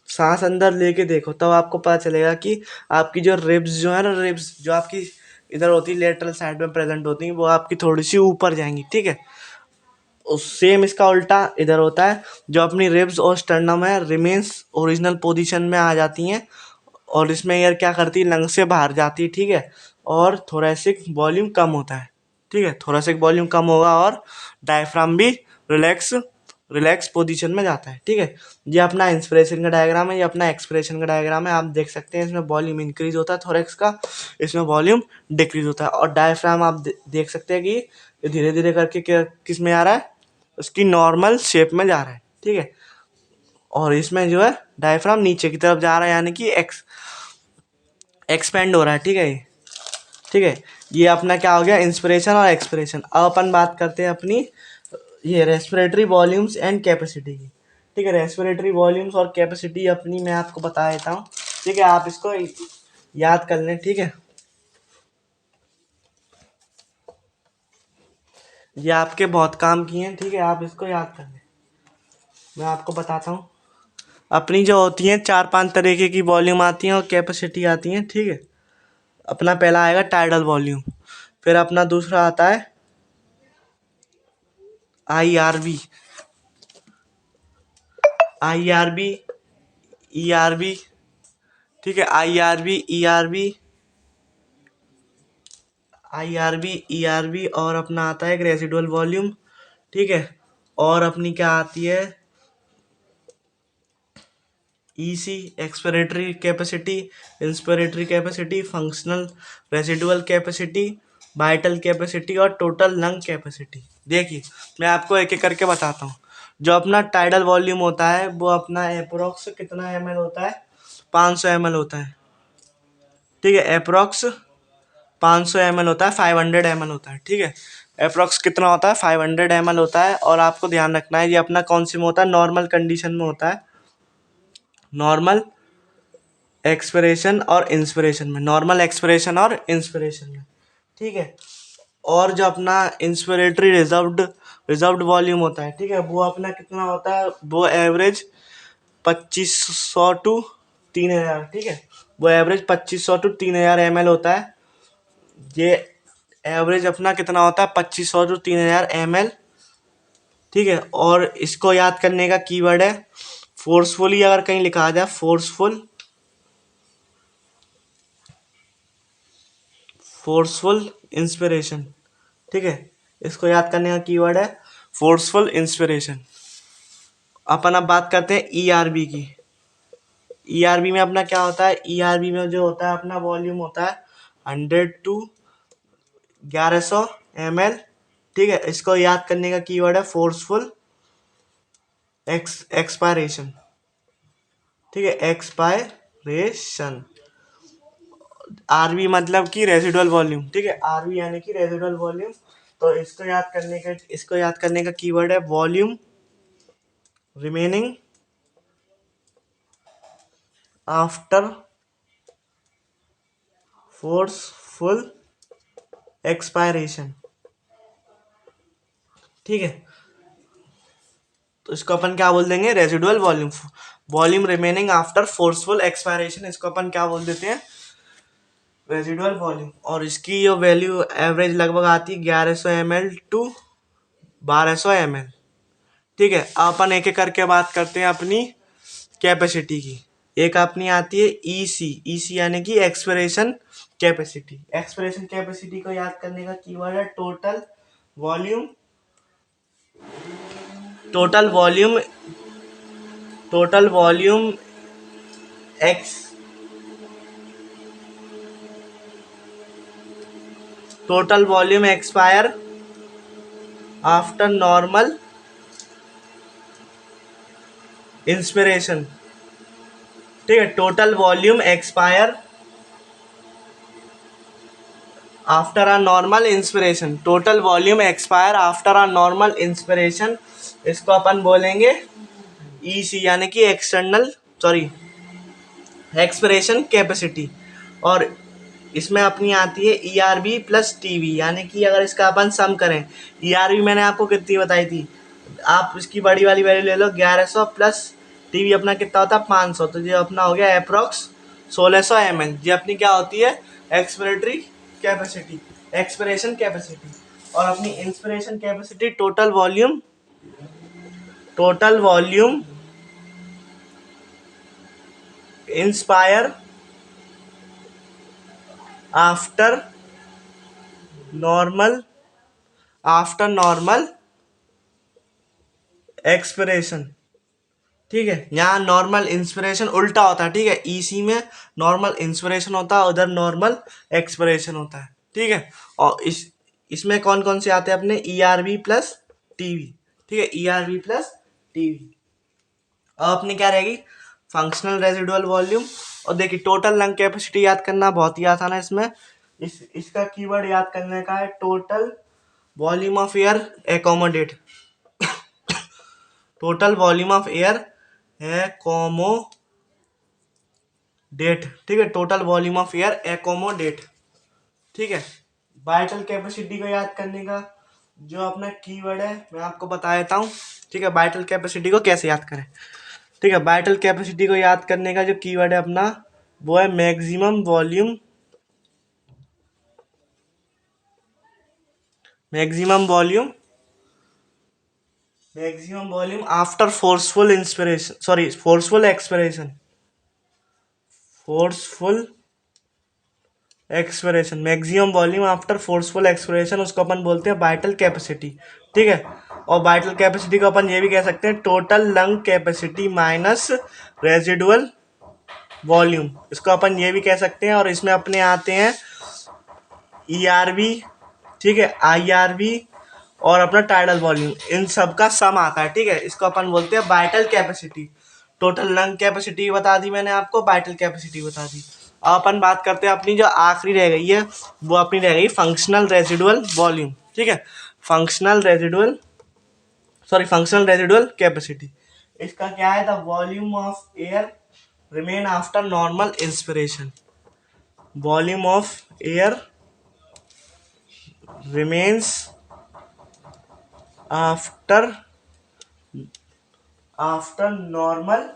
[SPEAKER 1] सांस अंदर लेके देखो, तब आपको पता चलेगा कि आपकी जो रिब्स जो है ना, रिब्स जो आपकी इधर होती है, लेटरल साइड में प्रेजेंट होती हैं, वो आपकी थोड़ी सी ऊपर जाएंगी, ठीक है। सेम इसका उल्टा इधर होता है, जो अपनी रिब्स और स्टर्नम है रिमेन्स ओरिजिनल पोजीशन में आ जाती हैं, और इसमें एयर क्या करती है, लंग से बाहर जाती है, ठीक है। और थोरेसिक वॉल्यूम कम होता है, ठीक है, थोरेसिक वॉल्यूम कम होगा, और डायफ्राम भी रिलैक्स रिलैक्स पोजीशन में जाता है, ठीक है। ये अपना इंस्पिरेशन का डायग्राम है, ये अपना एक्सपिरेशन का डायग्राम है। आप देख सकते हैं इसमें वॉल्यूम इंक्रीज होता है थोरेक्स का, इसमें वॉल्यूम डिक्रीज होता है, और डायफ्राम आप देख सकते हैं कि ये धीरे धीरे करके किस में आ रहा है, उसकी नॉर्मल शेप में जा रहा है, ठीक है। और इसमें जो है डायफ्राम नीचे की तरफ जा रहा है, यानी कि एक्सपेंड हो रहा है, ठीक है, ठीक है। ये अपना क्या हो गया, इंस्पिरेशन और एक्सपिरेशन। अब अपन बात करते हैं अपनी ये रेस्पिरेटरी वॉल्यूम्स एंड कैपेसिटी की, ठीक है। रेस्पिरेटरी वॉल्यूम्स और कैपेसिटी अपनी मैं आपको बता देता हूँ, ठीक है, आप इसको याद कर लें, ठीक है। ये आपके बहुत काम किए हैं, ठीक है, आप इसको याद कर लें। मैं आपको बताता हूँ, अपनी जो होती हैं 4-5 तरीके की वॉल्यूम आती हैं और कैपेसिटी आती हैं, ठीक है। अपना पहला आएगा टाइडल वॉल्यूम, फिर अपना दूसरा आता है IRV, IRB, ERB, ठीक है, IRB, ERB, और अपना आता है एक रेसिडुअल वॉल्यूम, ठीक है। और अपनी क्या आती है, EC, expiratory capacity, inspiratory capacity, functional residual capacity, vital capacity और टोटल लंग कैपेसिटी। देखिए मैं आपको एक एक करके बताता हूँ। जो अपना टाइडल वॉल्यूम होता है वो अपना अप्रोक्स कितना ml होता है, 500 ml होता है, ठीक है। अप्रोक्स 500 ml होता है, 500 ml होता है, ठीक है। अप्रोक्स कितना होता है, 500 ml होता है। और आपको ध्यान रखना है ये अपना कौन सी में होता है, नॉर्मल कंडीशन में होता है, नॉर्मल एक्सपिरेशन और इंस्पिरेशन में, नॉर्मल एक्सपिरेशन और इंस्पिरेशन में, ठीक है। और जो अपना इंस्पिरेटरी रिजर्व्ड वॉल्यूम होता है, ठीक है, वो अपना कितना होता है, वो एवरेज 2500 टू 3000, ठीक है, वो एवरेज 2500 टू 3000 ml होता है। ये एवरेज अपना कितना होता है, 2500 टू 3000 ml, ठीक है। और इसको याद करने का कीवर्ड है फोर्सफुली, अगर कहीं लिखा जाए फोर्सफुल इंस्पिरेशन, ठीक है। इसको याद करने का कीवर्ड है फोर्सफुल इंस्पिरेशन। अपन अब बात करते हैं ERB की। ERB में अपना क्या होता है, ERB में जो होता है अपना वॉल्यूम होता है 100 टू 1100 ml, ठीक है। इसको याद करने का कीवर्ड है फोर्सफुल एक्सपायरेशन, ठीक है, एक्सपायरेशन। RV मतलब कि रेसिडुअल वॉल्यूम, ठीक है, RV यानी कि रेसिडुअल वॉल्यूम। तो इसको याद करने का कीवर्ड है volume remaining after forceful expiration, ठीक है। तो इसको अपन क्या बोल देंगे, residual volume, volume remaining after forceful expiration, इसको अपन क्या बोल देते हैं, रेजिडुअल वॉल्यूम। और इसकी जो वैल्यू एवरेज लगभग आती है 1100 ml टू 1200 ml, ठीक है। अपन एक एक करके बात करते हैं अपनी कैपेसिटी की। एक अपनी आती है ईसी, ईसी यानी कि एक्सपिरेशन कैपेसिटी। एक्सपिरेशन कैपेसिटी को याद करने का कीवर्ड है total volume, total volume, total volume x, total volume expire after normal inspiration, ठीक है। Total volume expire after a normal inspiration, total volume expire after a normal inspiration, इसको अपन बोलेंगे EC यानी कि एक्सटर्नल, सॉरी, एक्सपिरेशन कैपेसिटी। और इसमें अपनी आती है ईआरबी प्लस टीवी, यानी कि अगर इसका अपन सम करें, ईआरबी मैंने आपको कितनी बताई थी, आप इसकी बड़ी वाली वैल्यू ले लो 1100 प्लस टीवी अपना कितना होता है 500, तो ये अपना हो गया अप्रोक्स 1600 ml। ये अपनी क्या होती है, एक्सपिरेटरी कैपेसिटी, एक्सपिरेशन कैपेसिटी। और अपनी inspiration capacity total volume, total volume inspire after normal, after normal expiration, ठीक है। यहाँ नॉर्मल इंस्पिरेशन उल्टा होता है, ठीक है। ईसी में नॉर्मल इंस्पिरेशन होता है, उधर नॉर्मल एक्सपिरेशन होता है, ठीक है। और इसमें कौन कौन से आते हैं अपने, ईआरबी प्लस टीवी, ठीक है, ईआरबी प्लस टीवी। अब अपनी क्या रहेगी, फंक्शनल रेजिडुअल वॉल्यूम। और देखिए टोटल लंग कैपेसिटी याद करना बहुत ही आसान है इसमें, इसका कीवर्ड याद करने का है total volume of air accommodate, total volume of air accommodate, ठीक है, total volume of air accommodate, ठीक है। वाइटल कैपेसिटी को याद करने का जो अपना कीवर्ड है मैं आपको बता देता हूँ, ठीक है। वाइटल कैपेसिटी को कैसे याद करें, ठीक है। वाइटल कैपेसिटी को याद करने का जो कीवर्ड है अपना वो है maximum volume, maximum volume, maximum volume after forceful inspiration, sorry forceful expiration, forceful expiration, maximum volume after forceful expiration, उसको अपन बोलते हैं वाइटल कैपेसिटी, ठीक है। और वाइटल कैपेसिटी को अपन ये भी कह सकते हैं total lung capacity minus residual volume, इसको अपन ये भी कह सकते हैं। और इसमें अपने आते हैं ईआरबी, ठीक है, आईआरबी और अपना टाइडल वॉल्यूम, इन सब का सम आता है, ठीक है। इसको अपन बोलते हैं vital capacity. Total lung capacity बता दी मैंने आपको, वाइटल कैपेसिटी बता दी। अब अपन बात करते हैं अपनी जो आखिरी रह गई है, वो अपनी रह गई फंक्शनल रेजिडुअल वॉल्यूम, ठीक है। Functional residual, sorry functional residual capacity, इसका क्या है, the volume of air remain after normal inspiration, volume of air remains after, after normal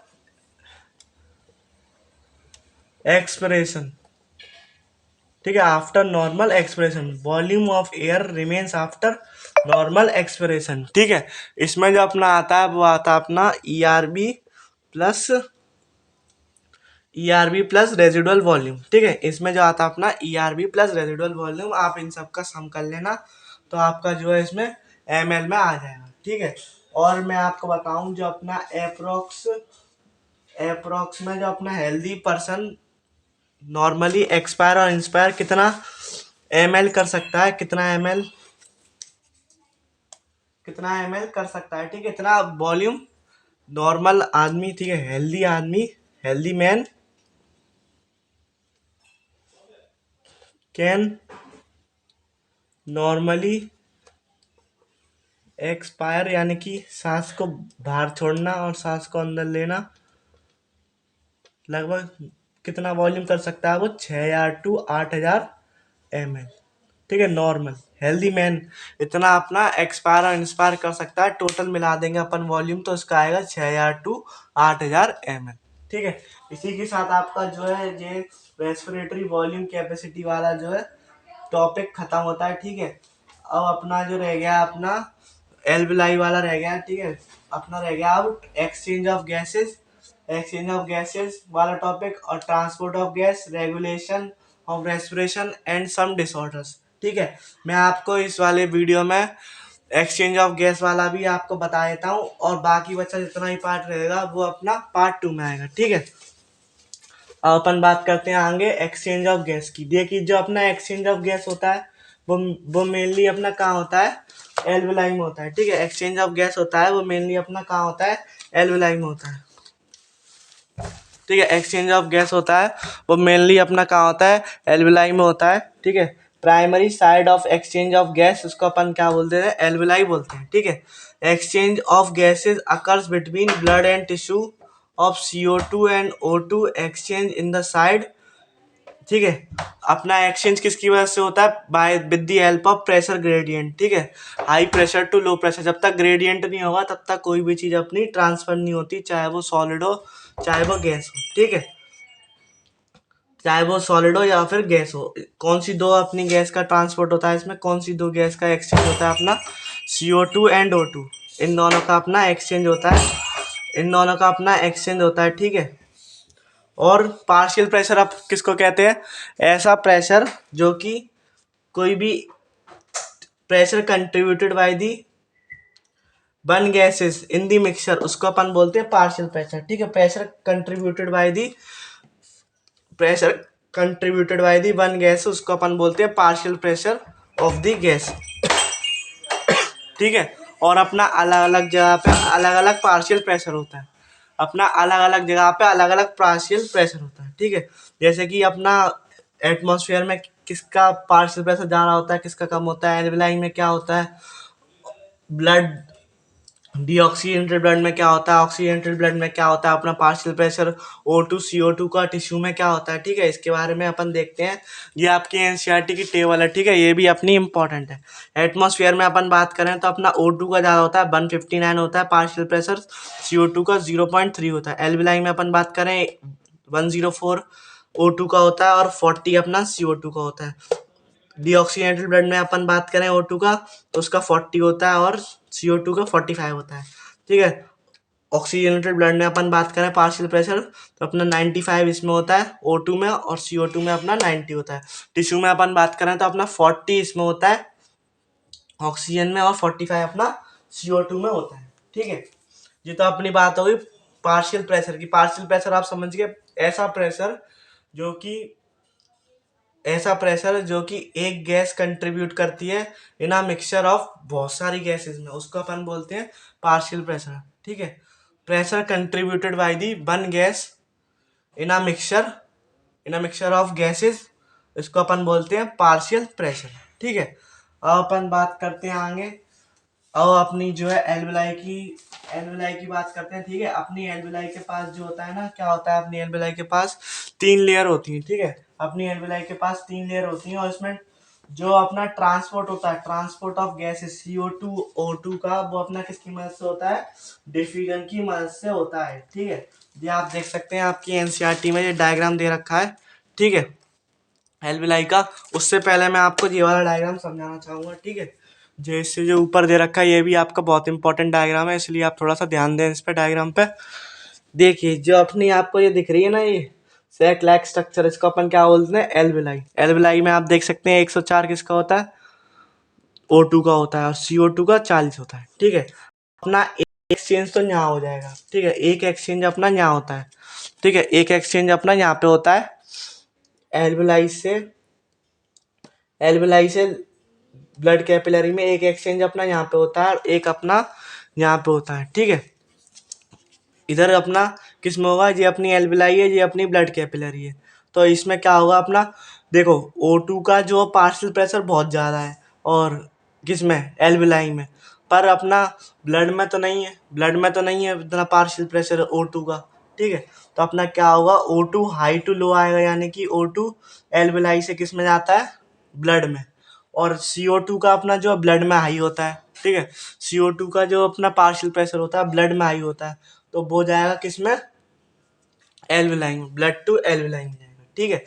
[SPEAKER 1] expiration, ठीक है, after normal expiration, volume of air remains after normal expiration, ठीक है। इसमें जो अपना आता है वो आता है अपना ERB plus, ERB plus residual volume, ठीक है। इसमें जो आता है अपना ईआरबी प्लस रेजिडुअल वॉल्यूम, आप इन सब का सम कर लेना तो आपका जो है इसमें एमएल में आ जाएगा, ठीक है। और मैं आपको बताऊं जो अपना अप्रोक्स, अप्रोक्स में जो अपना हेल्दी पर्सन नॉर्मली एक्सपायर और इंस्पायर कितना एमएल कर सकता है, कितना एमएल, कितना एमएल कर सकता है, ठीक है, इतना वॉल्यूम नॉर्मल आदमी, ठीक है, हेल्दी आदमी, healthy man can normally expire, यानी कि सांस को बाहर छोड़ना और सांस को अंदर लेना लगभग कितना वॉल्यूम कर सकता है वो 6,000 टू 8,000 ml, ठीक है। नॉर्मल हेल्दी मैन इतना अपना एक्सपायर और इंस्पायर कर सकता है। टोटल मिला देंगे अपन वॉल्यूम तो इसका आएगा 6,000 टू 8,000 ml, ठीक है। इसी के साथ आपका जो है ये रेस्पिरेटरी वॉल्यूम कैपेसिटी वाला जो है टॉपिक खत्म होता है, ठीक है। अब अपना जो रह गया अपना एल्विलाई वाला रह गया, ठीक है। अपना रह गया अब एक्सचेंज ऑफ गैसेस वाला टॉपिक और transport of gas, regulation of respiration and some disorders, ठीक है। मैं आपको इस वाले वीडियो में एक्सचेंज ऑफ गैस वाला भी आपको बता देता हूँ और बाकी बच्चा जितना ही पार्ट रहेगा वो अपना पार्ट 2 में आएगा, ठीक है। अब अपन बात करते हैं आगे एक्सचेंज ऑफ गैस की। देखिए जो अपना एक्सचेंज ऑफ गैस होता है वो मेनली अपना कहाँ होता है, एल्विलाई में होता है, ठीक है। एक्सचेंज ऑफ गैस होता है वो मेनली अपना कहाँ होता है, एल्विलाई में होता है, ठीक है। एक्सचेंज ऑफ गैस होता है वो मेनली अपना कहाँ होता है, एल्विलाई में होता है, ठीक है। Primary side of exchange of gas उसको अपन क्या बोलते हैं, एल्विलाई बोलते हैं, ठीक है। Exchange of gases occurs between blood and tissue of CO2 and O2 exchange in the side, ठीक है। अपना एक्सचेंज किसकी वजह से होता है, by with the help of pressure gradient, ठीक है। High pressure to low pressure, जब तक ग्रेडियंट नहीं होगा तब तक कोई भी चीज़ अपनी ट्रांसफर नहीं होती, चाहे वो सॉलिड हो चाहे वो गैस हो, ठीक है। चाहे वो सॉलिड हो या फिर गैस हो। कौन सी दो अपनी गैस का ट्रांसपोर्ट होता है इसमें, कौन सी दो गैस का एक्सचेंज होता है अपना, CO2 एंड O2, इन दोनों का अपना एक्सचेंज होता है, इन दोनों का अपना एक्सचेंज होता है, ठीक है। और पार्शियल प्रेशर आप किसको कहते हैं, ऐसा प्रेशर जो कि कोई भी pressure contributed by the one gases in the mixture उसको अपन बोलते हैं पार्शियल प्रेशर, ठीक है। Pressure contributed by the one gas उसको अपन बोलते हैं partial pressure of the gas, ठीक है। और अपना अलग अलग जगह पे अलग अलग पार्शियल प्रेशर होता है, अपना अलग अलग जगह पे अलग अलग पार्शियल प्रेशर होता है, ठीक है। जैसे कि अपना एटमॉस्फेयर में किसका पार्शियल प्रेशर ज़्यादा होता है किसका कम होता है, एल्विलाई में क्या होता है, ब्लड डीऑक्सीजेनेटेड ब्लड में क्या होता है, ऑक्सीजनेटेड ब्लड में क्या होता है अपना पार्शियल प्रेशर, O2 CO2 का टिश्यू में क्या होता है, ठीक है। इसके बारे में अपन देखते हैं, ये आपकी एनसीईआरटी की टेबल है, ठीक है। ये भी अपनी इंपॉर्टेंट है। एटमॉस्फेयर में अपन बात करें तो अपना O2 का ज़्यादा होता है, 159 होता है पार्शियल प्रेशर, CO2 का 0.3 होता है। एल्विलाई में अपन बात करें 104 O2 का होता है और 40 अपना CO2 का होता है। डीऑक्सीजनेटेड ब्लड में अपन बात करें O2 का तो उसका 40 होता है और CO2 का 45 होता है, ठीक है। ऑक्सीजनेटेड ब्लड में अपन बात करें पार्शियल प्रेशर तो अपना 95 इसमें होता है O2 में और CO2 में अपना 90 होता है। टिश्यू में अपन बात करें तो अपना 40 इसमें होता है ऑक्सीजन में और 45 अपना CO2 में होता है, ठीक है। ये तो अपनी बात होगी पार्शियल प्रेशर की। पार्शियल प्रेशर आप समझ गए, जो कि जो कि एक गैस कंट्रीब्यूट करती है इन अ मिक्सचर ऑफ बहुत सारी गैसेस में, उसको अपन बोलते हैं पार्शियल प्रेशर, ठीक है। Pressure contributed by the one gas in a mixture of gases, इसको अपन बोलते हैं पार्शियल प्रेशर, ठीक है। अब अपन बात करते हैं आगे। अब अपनी जो है एल्विलाई की बात करते हैं, ठीक है। अपनी एल्विलाई के पास जो होता है ना, क्या होता है अपनी एल्विलाई के पास 3 लेयर होती है, ठीक है। अपनी एल्विलाई के पास 3 लेयर होती हैं और इसमें जो अपना ट्रांसपोर्ट होता है, transport of gases CO2 O2 का, वो अपना किसकी मदद से होता है, डिफ्यूजन की मदद से होता है, ठीक है। ये आप देख सकते हैं आपकी एनसीईआरटी में ये डायग्राम दे रखा है, ठीक है, एल्विलाई का। उससे पहले मैं आपको ये वाला डायग्राम समझाना चाहूँगा, ठीक है। जैसे जो ऊपर दे रखा है ये भी आपका बहुत इंपॉर्टेंट डायग्राम है, इसलिए आप थोड़ा सा ध्यान दें इस पे डायग्राम पे। देखिए जो अपनी आपको ये दिख रही है ना, ये सैक लाइक स्ट्रक्चर, इसको अपन क्या बोलते हैं, एल्विलाई। एल्विलाई में आप देख सकते हैं 104 किसका होता है, O2 का होता है और CO2 का 40 होता है, ठीक है। अपना एक एक्सचेंज तो यहाँ हो जाएगा, ठीक है। एक एक्सचेंज अपना यहाँ होता है, ठीक है। एक एक्सचेंज अपना यहाँ पे होता है एल्विलाई से ब्लड कैपिलरी में, एक एक्सचेंज अपना यहाँ पे होता है और एक अपना यहाँ पे होता है, ठीक है। इधर अपना किस में होगा, ये अपनी एल्विलाई है, ये अपनी ब्लड कैपिलरी है। तो इसमें क्या होगा अपना, देखो O2 का जो पार्शियल प्रेशर बहुत ज़्यादा है और किस में, एल्विलाई में, पर अपना ब्लड में तो नहीं है इतना पार्शियल प्रेशर O2 का, ठीक है। तो अपना क्या होगा, O2 हाई टू लो आएगा, यानी कि O2 एल्वेलाई से किस में जाता है, ब्लड में। और CO2 का अपना जो ब्लड में हाई होता है, ठीक है। CO2 का जो अपना पार्शियल प्रेशर होता है ब्लड में हाई होता है, तो वो जाएगा किस में, एल्वेलाई में, ब्लड टू एल्वेलाई में जाएगा, ठीक है।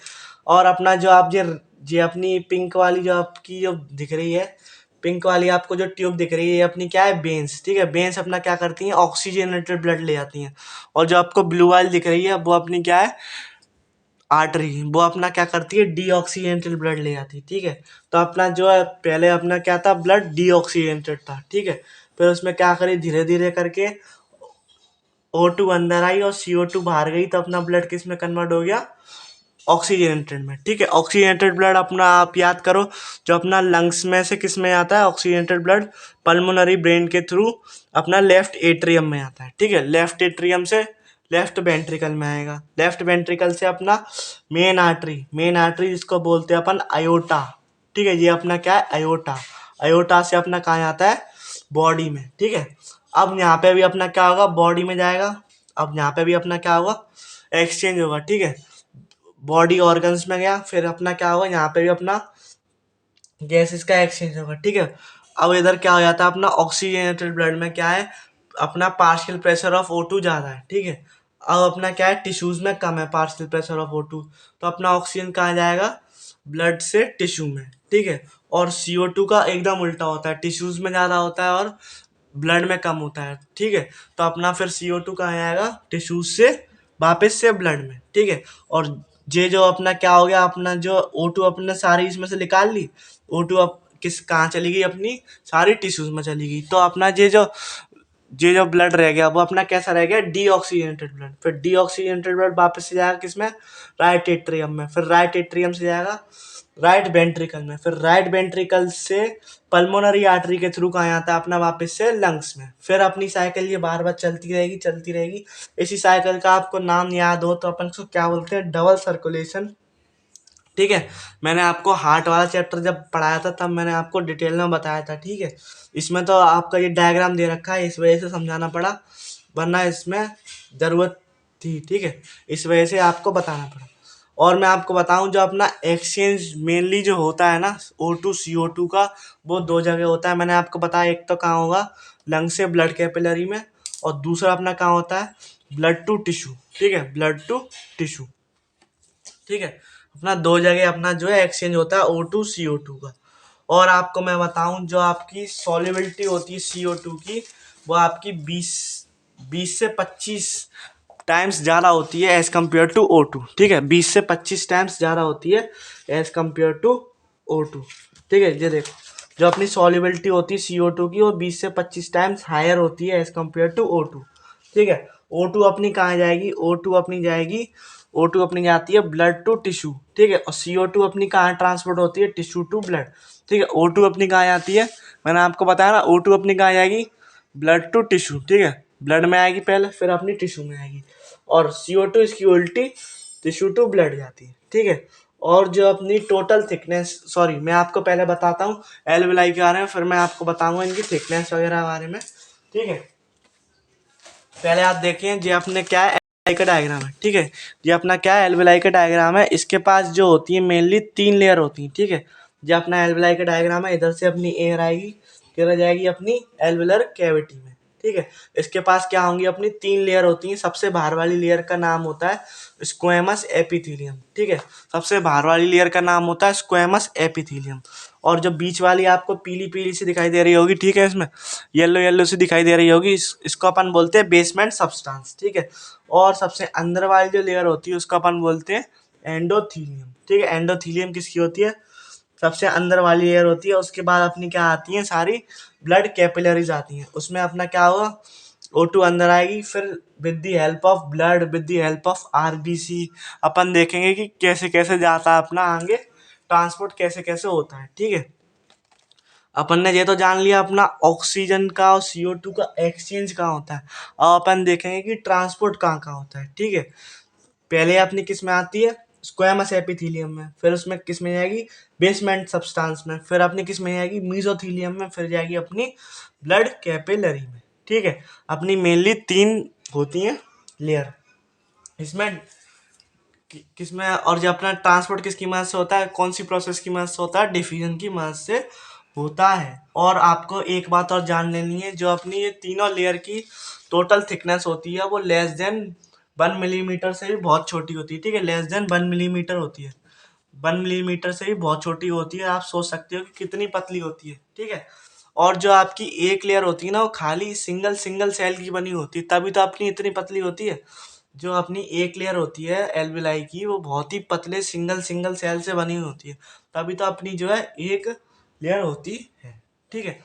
[SPEAKER 1] और अपना जो आप ये अपनी पिंक वाली जो आपकी जो दिख रही है, पिंक वाली आपको जो ट्यूब दिख रही है, ये अपनी क्या है, बेन्स, ठीक है। बेन्स अपना क्या करती हैं, ऑक्सीजनेटेड ब्लड ले जाती हैं। और जो आपको ब्लू वाली दिख रही है वो अपनी क्या है, आर्टरी, वो अपना क्या करती है, डीऑक्सीजनेटेड ब्लड ले जाती है, ठीक है। तो अपना जो है पहले अपना क्या था, ब्लड डीऑक्सीजनेटेड था, ठीक है। फिर उसमें क्या करी, धीरे धीरे करके O2 अंदर आई और CO2 बाहर गई, तो अपना ब्लड किस में कन्वर्ट हो गया, ऑक्सीजनेटेड में, ठीक है। ऑक्सीजनेटेड ब्लड अपना आप याद करो, जो अपना लंग्स में से किस में आता है, ऑक्सीजनेटेड ब्लड पल्मोनरी ब्रेन के थ्रू अपना लेफ्ट एट्रियम में आता है, ठीक है। लेफ्ट एट्रियम से लेफ्ट वेंट्रिकल में आएगा, लेफ्ट वेंट्रिकल से अपना मेन आर्टरी जिसको बोलते हैं अपन अयोटा, ठीक है। ये अपना क्या है, अयोटा। अयोटा से अपना कहाँ आता है, बॉडी में, ठीक है। अब यहाँ पे भी अपना क्या होगा, बॉडी में जाएगा। अब यहाँ पे भी अपना क्या होगा, एक्सचेंज होगा, ठीक है। बॉडी ऑर्गन्स में गया, फिर अपना क्या होगा, यहाँ पे भी अपना गैसेस का एक्सचेंज होगा, ठीक है। अब इधर क्या हो जाता है, अपना ऑक्सीजनेटेड ब्लड में क्या है, अपना पार्शियल प्रेशर ऑफ O2 ज़्यादा है, ठीक है। अब अपना क्या है, टिश्यूज में कम है पार्शियल प्रेशर ऑफ O2, तो अपना ऑक्सीजन कहाँ जाएगा, ब्लड से टिश्यू में, ठीक है। और CO2 का एकदम उल्टा होता है, टिश्यूज में ज़्यादा होता है और ब्लड में कम होता है, ठीक है। तो अपना फिर CO2 कहाँ आएगा, टिश्यूज से वापस से ब्लड में, ठीक है। और ये जो अपना क्या हो गया, अपना जो O2 अपने सारी इसमें से निकाल ली, O2 अब किस कहाँ चली गई, अपनी सारी टिश्यूज में चली गई। तो अपना ये जो ब्लड रह गया वो अपना कैसा रह गया, डीऑक्सीजनेटेड ब्लड। फिर डीऑक्सीजनेटेड ब्लड वापस से जाएगा किसमें, राइट एट्रियम में। फिर राइट एट्रियम से जाएगा राइट वेंट्रिकल में। फिर राइट वेंट्रिकल से पल्मोनरी आर्टरी के थ्रू कहाँ आता है, अपना वापस से लंग्स में। फिर अपनी साइकिल ये बार बार चलती रहेगी, चलती रहेगी। इसी साइकिल का आपको नाम याद हो तो अपन इसको क्या बोलते हैं, डबल सर्कुलेशन, ठीक है। मैंने आपको हार्ट वाला चैप्टर जब पढ़ाया था तब मैंने आपको डिटेल में बताया था, ठीक है। इसमें तो आपका ये डायग्राम दे रखा है, इस वजह से समझाना पड़ा, वरना इसमें ज़रूरत थी, ठीक है। इस वजह से आपको बताना पड़ा। और मैं आपको बताऊं, जो अपना एक्सचेंज मेनली जो होता है ना O2 CO2 का, वो दो जगह होता है। मैंने आपको बताया, एक तो कहाँ होगा, लंग से ब्लड कैपिलरी में, और दूसरा अपना कहाँ होता है, ब्लड टू टिश्यू, ठीक है, ब्लड टू टिश्यू, ठीक है। अपना दो जगह अपना जो है एक्सचेंज होता है O2 CO2 का। और आपको मैं बताऊं, जो आपकी सॉल्युबिलिटी होती है CO2 की, वो आपकी 20 से 25 टाइम्स ज़्यादा होती है एज कम्पेयर टू O2, ठीक है। 20 से 25 टाइम्स ज़्यादा होती है एज कम्पेयर टू O2, ठीक है। ये देखो, जो अपनी सॉल्युबिलिटी होती है CO2 की, वो 20 से 25 टाइम्स हायर होती है एज कम्पेयर टू O2, ठीक है। O2 अपनी कहाँ जाएगी, O2 अपनी जाती है ब्लड टू टिश्यू, ठीक है। और CO2 अपनी कहाँ ट्रांसपोर्ट होती है, टिश्यू टू ब्लड, ठीक है। O2 अपनी कहाँ जाती है, मैंने आपको बताया ना, O2 अपनी कहाँ जाएगी, ब्लड टू टिश्यू, ठीक है। ब्लड में आएगी पहले, फिर अपनी टिश्यू में आएगी। और CO2 इसकी उल्टी टिश्यू टू ब्लड जाती है, ठीक है। और जो अपनी टोटल थिकनेस, सॉरी मैं आपको पहले बताता हूँ एल्वेलाई के बारे में, फिर मैं आपको बताऊंगा इनकी थिकनेस वगैरह के बारे में, ठीक है। पहले आप देखिए, ये अपने क्या है, एल्वेलाई का डायग्राम है, ठीक है। ये अपना क्या है, एल्वेलाई का डायग्राम है। इसके पास जो होती है मेनली 3 लेयर होती हैं, ठीक है। ये अपना एल्वेलाई का डायग्राम है। इधर से अपनी एयर आएगी, किधर जाएगी, अपनी एल्वेलर कैविटी में, ठीक है। इसके पास क्या होंगी, अपनी 3 लेयर होती हैं। सबसे बाहर वाली लेयर का नाम होता है स्क्वेमस एपिथेलियम, ठीक है। सबसे बाहर वाली लेयर का नाम होता है स्क्वेमस एपिथेलियम। और जो बीच वाली आपको पीली पीली सी दिखाई दे रही होगी, ठीक है, इसमें येलो येलो सी दिखाई दे रही होगी, इसको अपन बोलते हैं बेसमेंट सब्सटेंस, ठीक है। और सबसे अंदर वाली जो लेयर होती है उसको अपन बोलते हैं एंडोथीलियम, ठीक है। एंडोथीलियम किसकी होती है, सबसे अंदर वाली लेयर होती है। उसके बाद अपनी क्या आती है, सारी ब्लड कैपिलरीज आती हैं। उसमें अपना क्या होगा, O2 अंदर आएगी, फिर with the help of blood, with the help of RBC अपन देखेंगे कि कैसे कैसे जाता है अपना आगे, ट्रांसपोर्ट कैसे कैसे होता है, ठीक है। अपन ने ये तो जान लिया अपना ऑक्सीजन का और CO2 का एक्सचेंज कहाँ होता है। अब अपन देखेंगे कि ट्रांसपोर्ट कहाँ कहाँ होता है, ठीक है। पहले अपनी किस में आती है, स्क्वेमस एपिथेलियम में, फिर उसमें किस में जाएगी, बेसमेंट सब्सटेंस में, फिर अपनी किस में जाएगी, मीजोथीलियम में, फिर जाएगी अपनी ब्लड कैपिलरी में, ठीक है। अपनी मेनली 3 होती हैं लेयर, इसमें किसमें, और जो अपना ट्रांसपोर्ट किसकी मदद से होता है, कौन सी प्रोसेस की मदद से होता है, डिफ्यूजन की मदद से होता है। और आपको एक बात और जान लेनी है, जो अपनी ये तीनों लेयर की टोटल थिकनेस होती है वो लेस देन 1 मिलीमीटर से भी बहुत छोटी होती है, ठीक है, लेस देन 1 मिलीमीटर होती है, 1 मिलीमीटर से भी बहुत छोटी होती है। आप सोच सकते हो कि कितनी पतली होती है, ठीक है। और जो आपकी एक लेयर होती है ना, वो खाली सिंगल सिंगल सेल की बनी होती है, तभी तो अपनी इतनी पतली होती है। जो अपनी एक लेयर होती है एल्विलाई की, वो बहुत ही पतले सिंगल सिंगल सेल से बनी हुई होती है, तभी तो अपनी जो है एक लेयर होती है, ठीक है।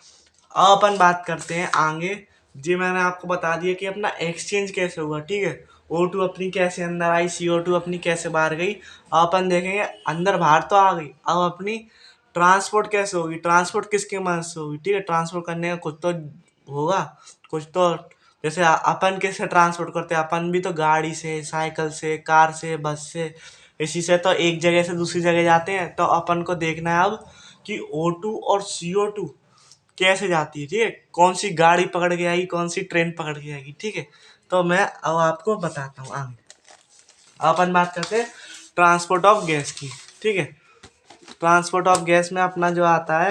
[SPEAKER 1] अब अपन बात करते हैं आगे। जी मैंने आपको बता दिया कि अपना एक्सचेंज कैसे हुआ, ठीक है। O2 अपनी कैसे अंदर आई, CO2 अपनी कैसे बाहर गई। अब अपन देखेंगे अंदर बाहर तो आ गई, अब अपनी ट्रांसपोर्ट कैसे होगी, ट्रांसपोर्ट किसके मदद से होगी, ठीक है। ट्रांसपोर्ट करने का कुछ तो होगा, कुछ तो, जैसे अपन कैसे ट्रांसपोर्ट करते हैं, अपन भी तो गाड़ी से, साइकिल से, कार से, बस से, इसी से तो एक जगह से दूसरी जगह जाते हैं। तो अपन को देखना है अब कि O2 और CO2 कैसे जाती है, ठीक है, कौन सी गाड़ी पकड़ के आएगी, कौन सी ट्रेन पकड़ के आएगी, ठीक है। तो मैं अब आपको बताता हूँ आगे। अब अपन बात करते हैं ट्रांसपोर्ट ऑफ गैस की, ठीक है। ट्रांसपोर्ट ऑफ गैस में अपना जो आता है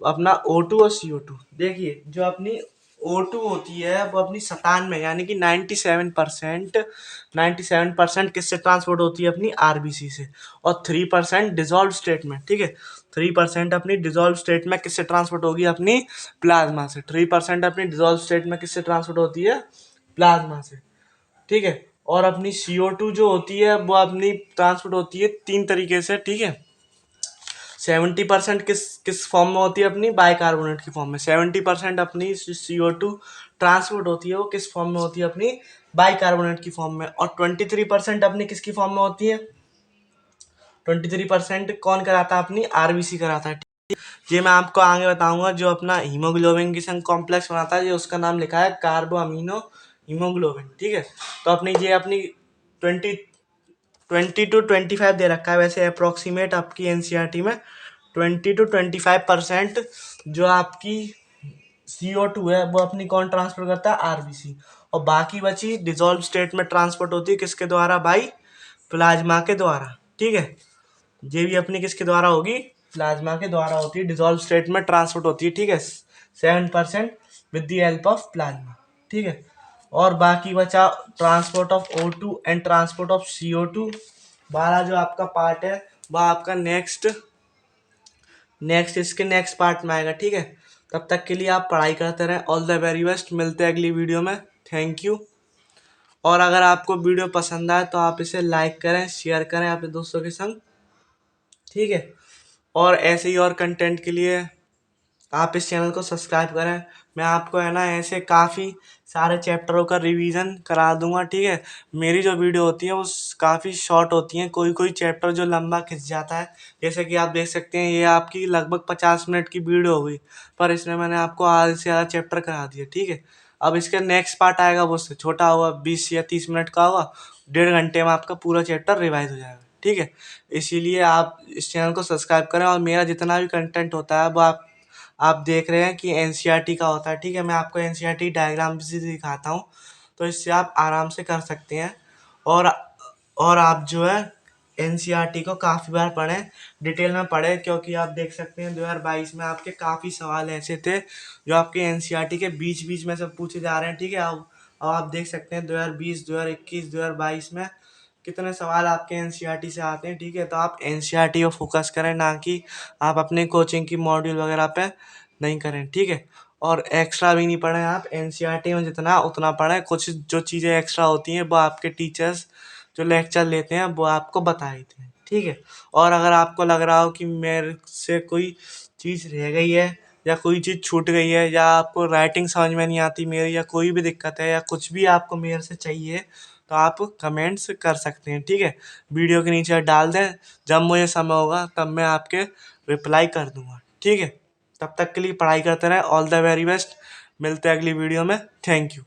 [SPEAKER 1] अपना O2 और CO2। देखिए जो अपनी O2 होती है वो अपनी 97 में, यानी कि 97% किससे ट्रांसपोर्ट होती है, अपनी RBC से। और 3% डिजॉल्व स्टेट में, ठीक है, 3% अपनी डिजॉल्व स्टेट में किससे ट्रांसपोर्ट होगी, अपनी प्लाज्मा से। 3% अपनी डिजॉल्व स्टेट में किससे ट्रांसपोर्ट होती है, प्लाज्मा से, ठीक है। और अपनी CO2 जो होती है वो अपनी ट्रांसपोर्ट होती है 3 तरीके से, ठीक है। 70% किस किस फॉर्म में होती है, अपनी बाइकार्बोनेट की फॉर्म में। 70% अपनी CO2 ट्रांसपोर्ट होती है, वो किस फॉर्म में होती है, अपनी बाइकार्बोनेट की फॉर्म में। और 23% अपनी किसकी फॉर्म में होती है, 23% कौन कराता है, अपनी RBC कराता है। ये मैं आपको आगे बताऊंगा। जो अपना हीमोग्लोबिन की संग कॉम्प्लेक्स बनाता है, ये उसका नाम लिखा है कार्बो अमीनो हीमोग्लोबिन, ठीक है। तो अपनी ये अपनी 20 to 25 दे रखा है वैसे अप्रोक्सीमेट आपकी NCERT में। 20 to 25% जो आपकी CO2 है वो अपनी कौन ट्रांसफर करता है, RBC। और बाकी बची डिजॉल्व स्टेट में ट्रांसपोर्ट होती है किसके द्वारा, भाई प्लाज्मा के द्वारा, ठीक है। ये भी अपनी किसके द्वारा होगी, प्लाज्मा के द्वारा होती है, डिजॉल्व स्टेट में ट्रांसपोर्ट होती है, ठीक है, 7% with the help of plasma, ठीक है। और बाकी बचा transport of O2 and transport of CO2 वाला जो आपका पार्ट है वह आपका नेक्स्ट इसके नेक्स्ट पार्ट में आएगा, ठीक है। तब तक के लिए आप पढ़ाई करते रहें। ऑल द वेरी बेस्ट, मिलते हैं अगली वीडियो में। Thank you. और अगर आपको वीडियो पसंद आए तो आप इसे लाइक करें, शेयर करें अपने दोस्तों के संग, ठीक है। और ऐसे ही और कंटेंट के लिए आप इस चैनल को सब्सक्राइब करें। मैं आपको है ना ऐसे काफ़ी सारे चैप्टरों का रिवीजन करा दूंगा, ठीक है। मेरी जो वीडियो होती है वो काफ़ी शॉर्ट होती हैं, कोई कोई चैप्टर जो लंबा खिंच जाता है, जैसे कि आप देख सकते हैं ये आपकी लगभग 50 मिनट की वीडियो हो गई, पर इसमें मैंने आपको आधे से ज़्यादा चैप्टर करा दिया, ठीक है। अब इसका नेक्स्ट पार्ट आएगा वो उससे छोटा होगा, 20 या 30 मिनट का होगा, 1.5 घंटे में आपका पूरा चैप्टर रिवाइज हो जाएगा, ठीक है। इसीलिए आप इस चैनल को सब्सक्राइब करें, और मेरा जितना भी कंटेंट होता है वो आप देख रहे हैं कि NCERT का होता है, ठीक है। मैं आपको NCERT डायग्राम भी दिखाता हूँ, तो इससे आप आराम से कर सकते हैं। और और आप जो है NCERT को काफ़ी बार पढ़ें, डिटेल में पढ़ें, क्योंकि आप देख सकते हैं 2022 में आपके काफ़ी सवाल ऐसे थे जो आपके NCERT के बीच बीच में से पूछे जा रहे हैं, ठीक है। अब आप देख सकते हैं 2020, 2021, 2022 में कितने सवाल आपके NCERT से आते हैं, ठीक है। तो आप NCERT को फोकस करें, ना कि आप अपने कोचिंग की मॉड्यूल वगैरह पे नहीं करें, ठीक है। और एक्स्ट्रा भी नहीं पढ़ें, आप NCERT में जितना उतना पढ़ें। कुछ जो चीज़ें एक्स्ट्रा होती हैं वो आपके टीचर्स जो लेक्चर लेते हैं वो आपको बता देते हैं, ठीक है। और अगर आपको लग रहा हो कि मेरे से कोई चीज़ रह गई है, या कोई चीज़ छूट गई है, या आपको राइटिंग समझ में नहीं आती मेरी, या कोई भी दिक्कत है, या कुछ भी आपको मेरे से चाहिए, तो आप कमेंट्स कर सकते हैं, ठीक है। वीडियो के नीचे डाल दें, जब मुझे समय होगा तब मैं आपके रिप्लाई कर दूंगा, ठीक है। तब तक के लिए पढ़ाई करते रहें। ऑल द वेरी बेस्ट, मिलते हैं अगली वीडियो में। Thank you.